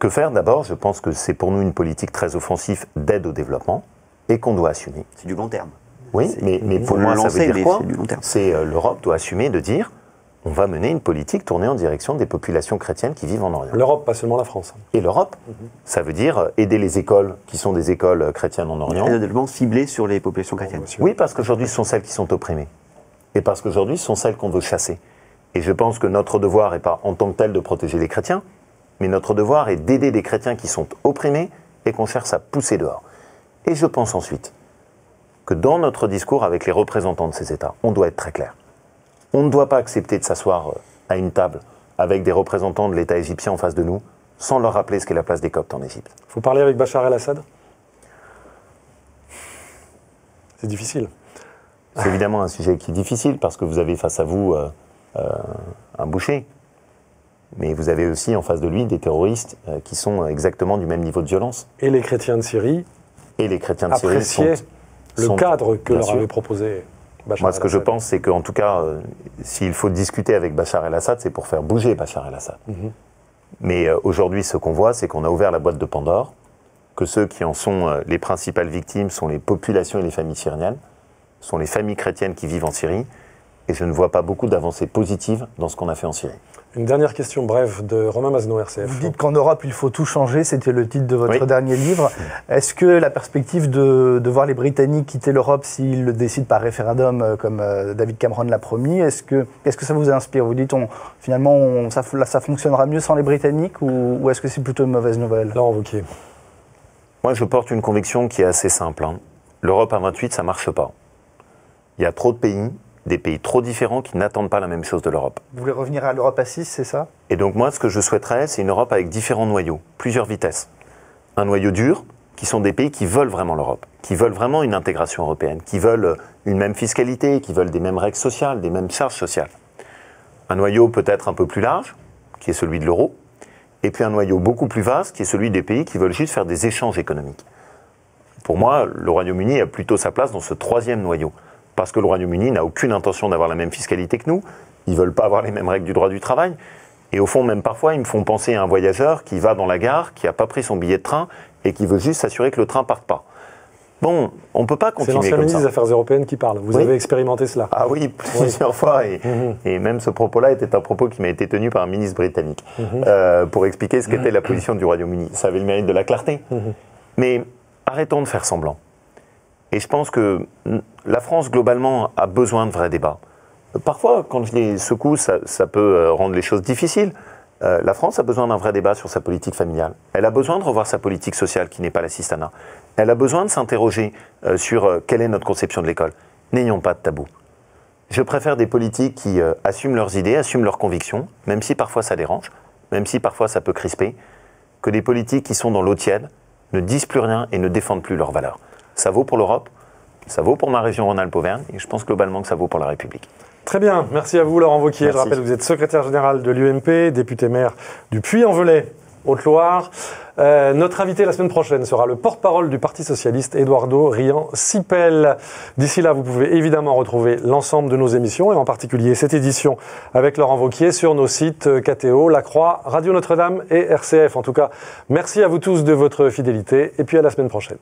[SPEAKER 2] Que faire d'abord? Je pense que c'est pour nous une politique très offensive d'aide au développement et qu'on doit assumer.
[SPEAKER 3] C'est du long terme.
[SPEAKER 2] Oui, mais pour moi, ça veut dire quoi?
[SPEAKER 3] C'est du long terme.
[SPEAKER 2] C'est l'Europe doit assumer de dire on va mener une politique tournée en direction des populations chrétiennes qui vivent en Orient.
[SPEAKER 1] L'Europe, pas seulement la France.
[SPEAKER 2] Et l'Europe, ça veut dire aider les écoles qui sont des écoles chrétiennes en Orient.
[SPEAKER 3] Un développement ciblé sur les populations chrétiennes.
[SPEAKER 2] Oui, parce qu'aujourd'hui, ce sont celles qui sont opprimées. Et parce qu'aujourd'hui, ce sont celles qu'on veut chasser. Et je pense que notre devoir n'est pas en tant que tel de protéger les chrétiens, mais notre devoir est d'aider des chrétiens qui sont opprimés et qu'on cherche à pousser dehors. Et je pense ensuite que dans notre discours avec les représentants de ces États, on doit être très clair. On ne doit pas accepter de s'asseoir à une table avec des représentants de l'État égyptien en face de nous, sans leur rappeler ce qu'est la place des Coptes en Égypte.
[SPEAKER 1] Il faut parler avec Bachar el-Assad? C'est difficile.
[SPEAKER 2] C'est évidemment un sujet qui est difficile, parce que vous avez face à vous un boucher. Mais vous avez aussi en face de lui des terroristes qui sont exactement du même niveau de violence.
[SPEAKER 1] Et les chrétiens de Syrie
[SPEAKER 2] Et les chrétiens de Syrie
[SPEAKER 1] appréciaient le cadre que leur
[SPEAKER 2] sûr.
[SPEAKER 1] avait proposé Bachar
[SPEAKER 2] Moi, ce que je
[SPEAKER 1] el-Assad.
[SPEAKER 2] pense, c'est qu'en tout cas, s'il faut discuter avec Bachar el-Assad, c'est pour faire bouger Bachar el-Assad. Mais aujourd'hui, ce qu'on voit, c'est qu'on a ouvert la boîte de Pandore, que ceux qui en sont les principales victimes sont les populations et les familles syriennes, sont les familles chrétiennes qui vivent en Syrie, et je ne vois pas beaucoup d'avancées positives dans ce qu'on a fait en Syrie.
[SPEAKER 1] Une dernière question brève de Romain Mazneau, RCF.
[SPEAKER 4] Vous dites qu'en Europe, il faut tout changer, c'était le titre de votre
[SPEAKER 2] Oui.
[SPEAKER 4] dernier livre. Est-ce que la perspective de voir les Britanniques quitter l'Europe s'ils le décident par référendum, comme David Cameron l'a promis, est-ce que ça vous inspire? Vous dites, finalement, ça fonctionnera mieux sans les Britanniques, ou est-ce que c'est plutôt une mauvaise nouvelle?
[SPEAKER 1] Laurent Wauquiez.
[SPEAKER 2] Moi, je porte une conviction qui est assez simple. L'Europe à 28, ça ne marche pas. Il y a trop de pays, des pays trop différents qui n'attendent pas la même chose de l'Europe.
[SPEAKER 4] Vous voulez revenir à l'Europe à 6, c'est ça?
[SPEAKER 2] Et donc moi, ce que je souhaiterais, c'est une Europe avec différents noyaux, plusieurs vitesses. Un noyau dur, qui sont des pays qui veulent vraiment l'Europe, qui veulent vraiment une intégration européenne, qui veulent une même fiscalité, qui veulent des mêmes règles sociales, des mêmes charges sociales. Un noyau peut-être un peu plus large, qui est celui de l'euro, et puis un noyau beaucoup plus vaste, qui est celui des pays qui veulent juste faire des échanges économiques. Pour moi, le Royaume-Uni a plutôt sa place dans ce troisième noyau, parce que le Royaume-Uni n'a aucune intention d'avoir la même fiscalité que nous, ils ne veulent pas avoir les mêmes règles du droit du travail, et au fond, même parfois, ils me font penser à un voyageur qui va dans la gare, qui n'a pas pris son billet de train, et qui veut juste s'assurer que le train ne parte pas. Bon, on ne peut pas continuer comme ça.
[SPEAKER 1] C'est l'ancien ministre des Affaires européennes qui parle. Vous avez expérimenté cela.
[SPEAKER 2] Ah oui, plusieurs fois. Et même ce propos-là était un propos qui m'a été tenu par un ministre britannique pour expliquer ce qu'était la position du Royaume-Uni. Ça avait le mérite de la clarté. Mais arrêtons de faire semblant. Et je pense que la France, globalement, a besoin de vrais débats. Parfois, quand je les secoue, ça peut rendre les choses difficiles. La France a besoin d'un vrai débat sur sa politique familiale. Elle a besoin de revoir sa politique sociale, qui n'est pas l'assistanat. Elle a besoin de s'interroger sur quelle est notre conception de l'école. N'ayons pas de tabou. Je préfère des politiques qui assument leurs idées, assument leurs convictions, même si parfois ça dérange, même si parfois ça peut crisper, que des politiques qui sont dans l'eau tiède, ne disent plus rien et ne défendent plus leurs valeurs. Ça vaut pour l'Europe, ça vaut pour ma région Rhône-Alpes-Auvergne, et je pense globalement que ça vaut pour la République.
[SPEAKER 1] Très bien, merci à vous Laurent Wauquiez. Je rappelle que vous êtes secrétaire général de l'UMP, député maire du Puy-en-Velay, Haute-Loire. Notre invité la semaine prochaine sera le porte-parole du Parti Socialiste, Eduardo Rian-Sipel. D'ici là, vous pouvez évidemment retrouver l'ensemble de nos émissions, et en particulier cette édition avec Laurent Wauquiez sur nos sites KTO, La Croix, Radio Notre-Dame et RCF. En tout cas, merci à vous tous de votre fidélité, et puis à la semaine prochaine.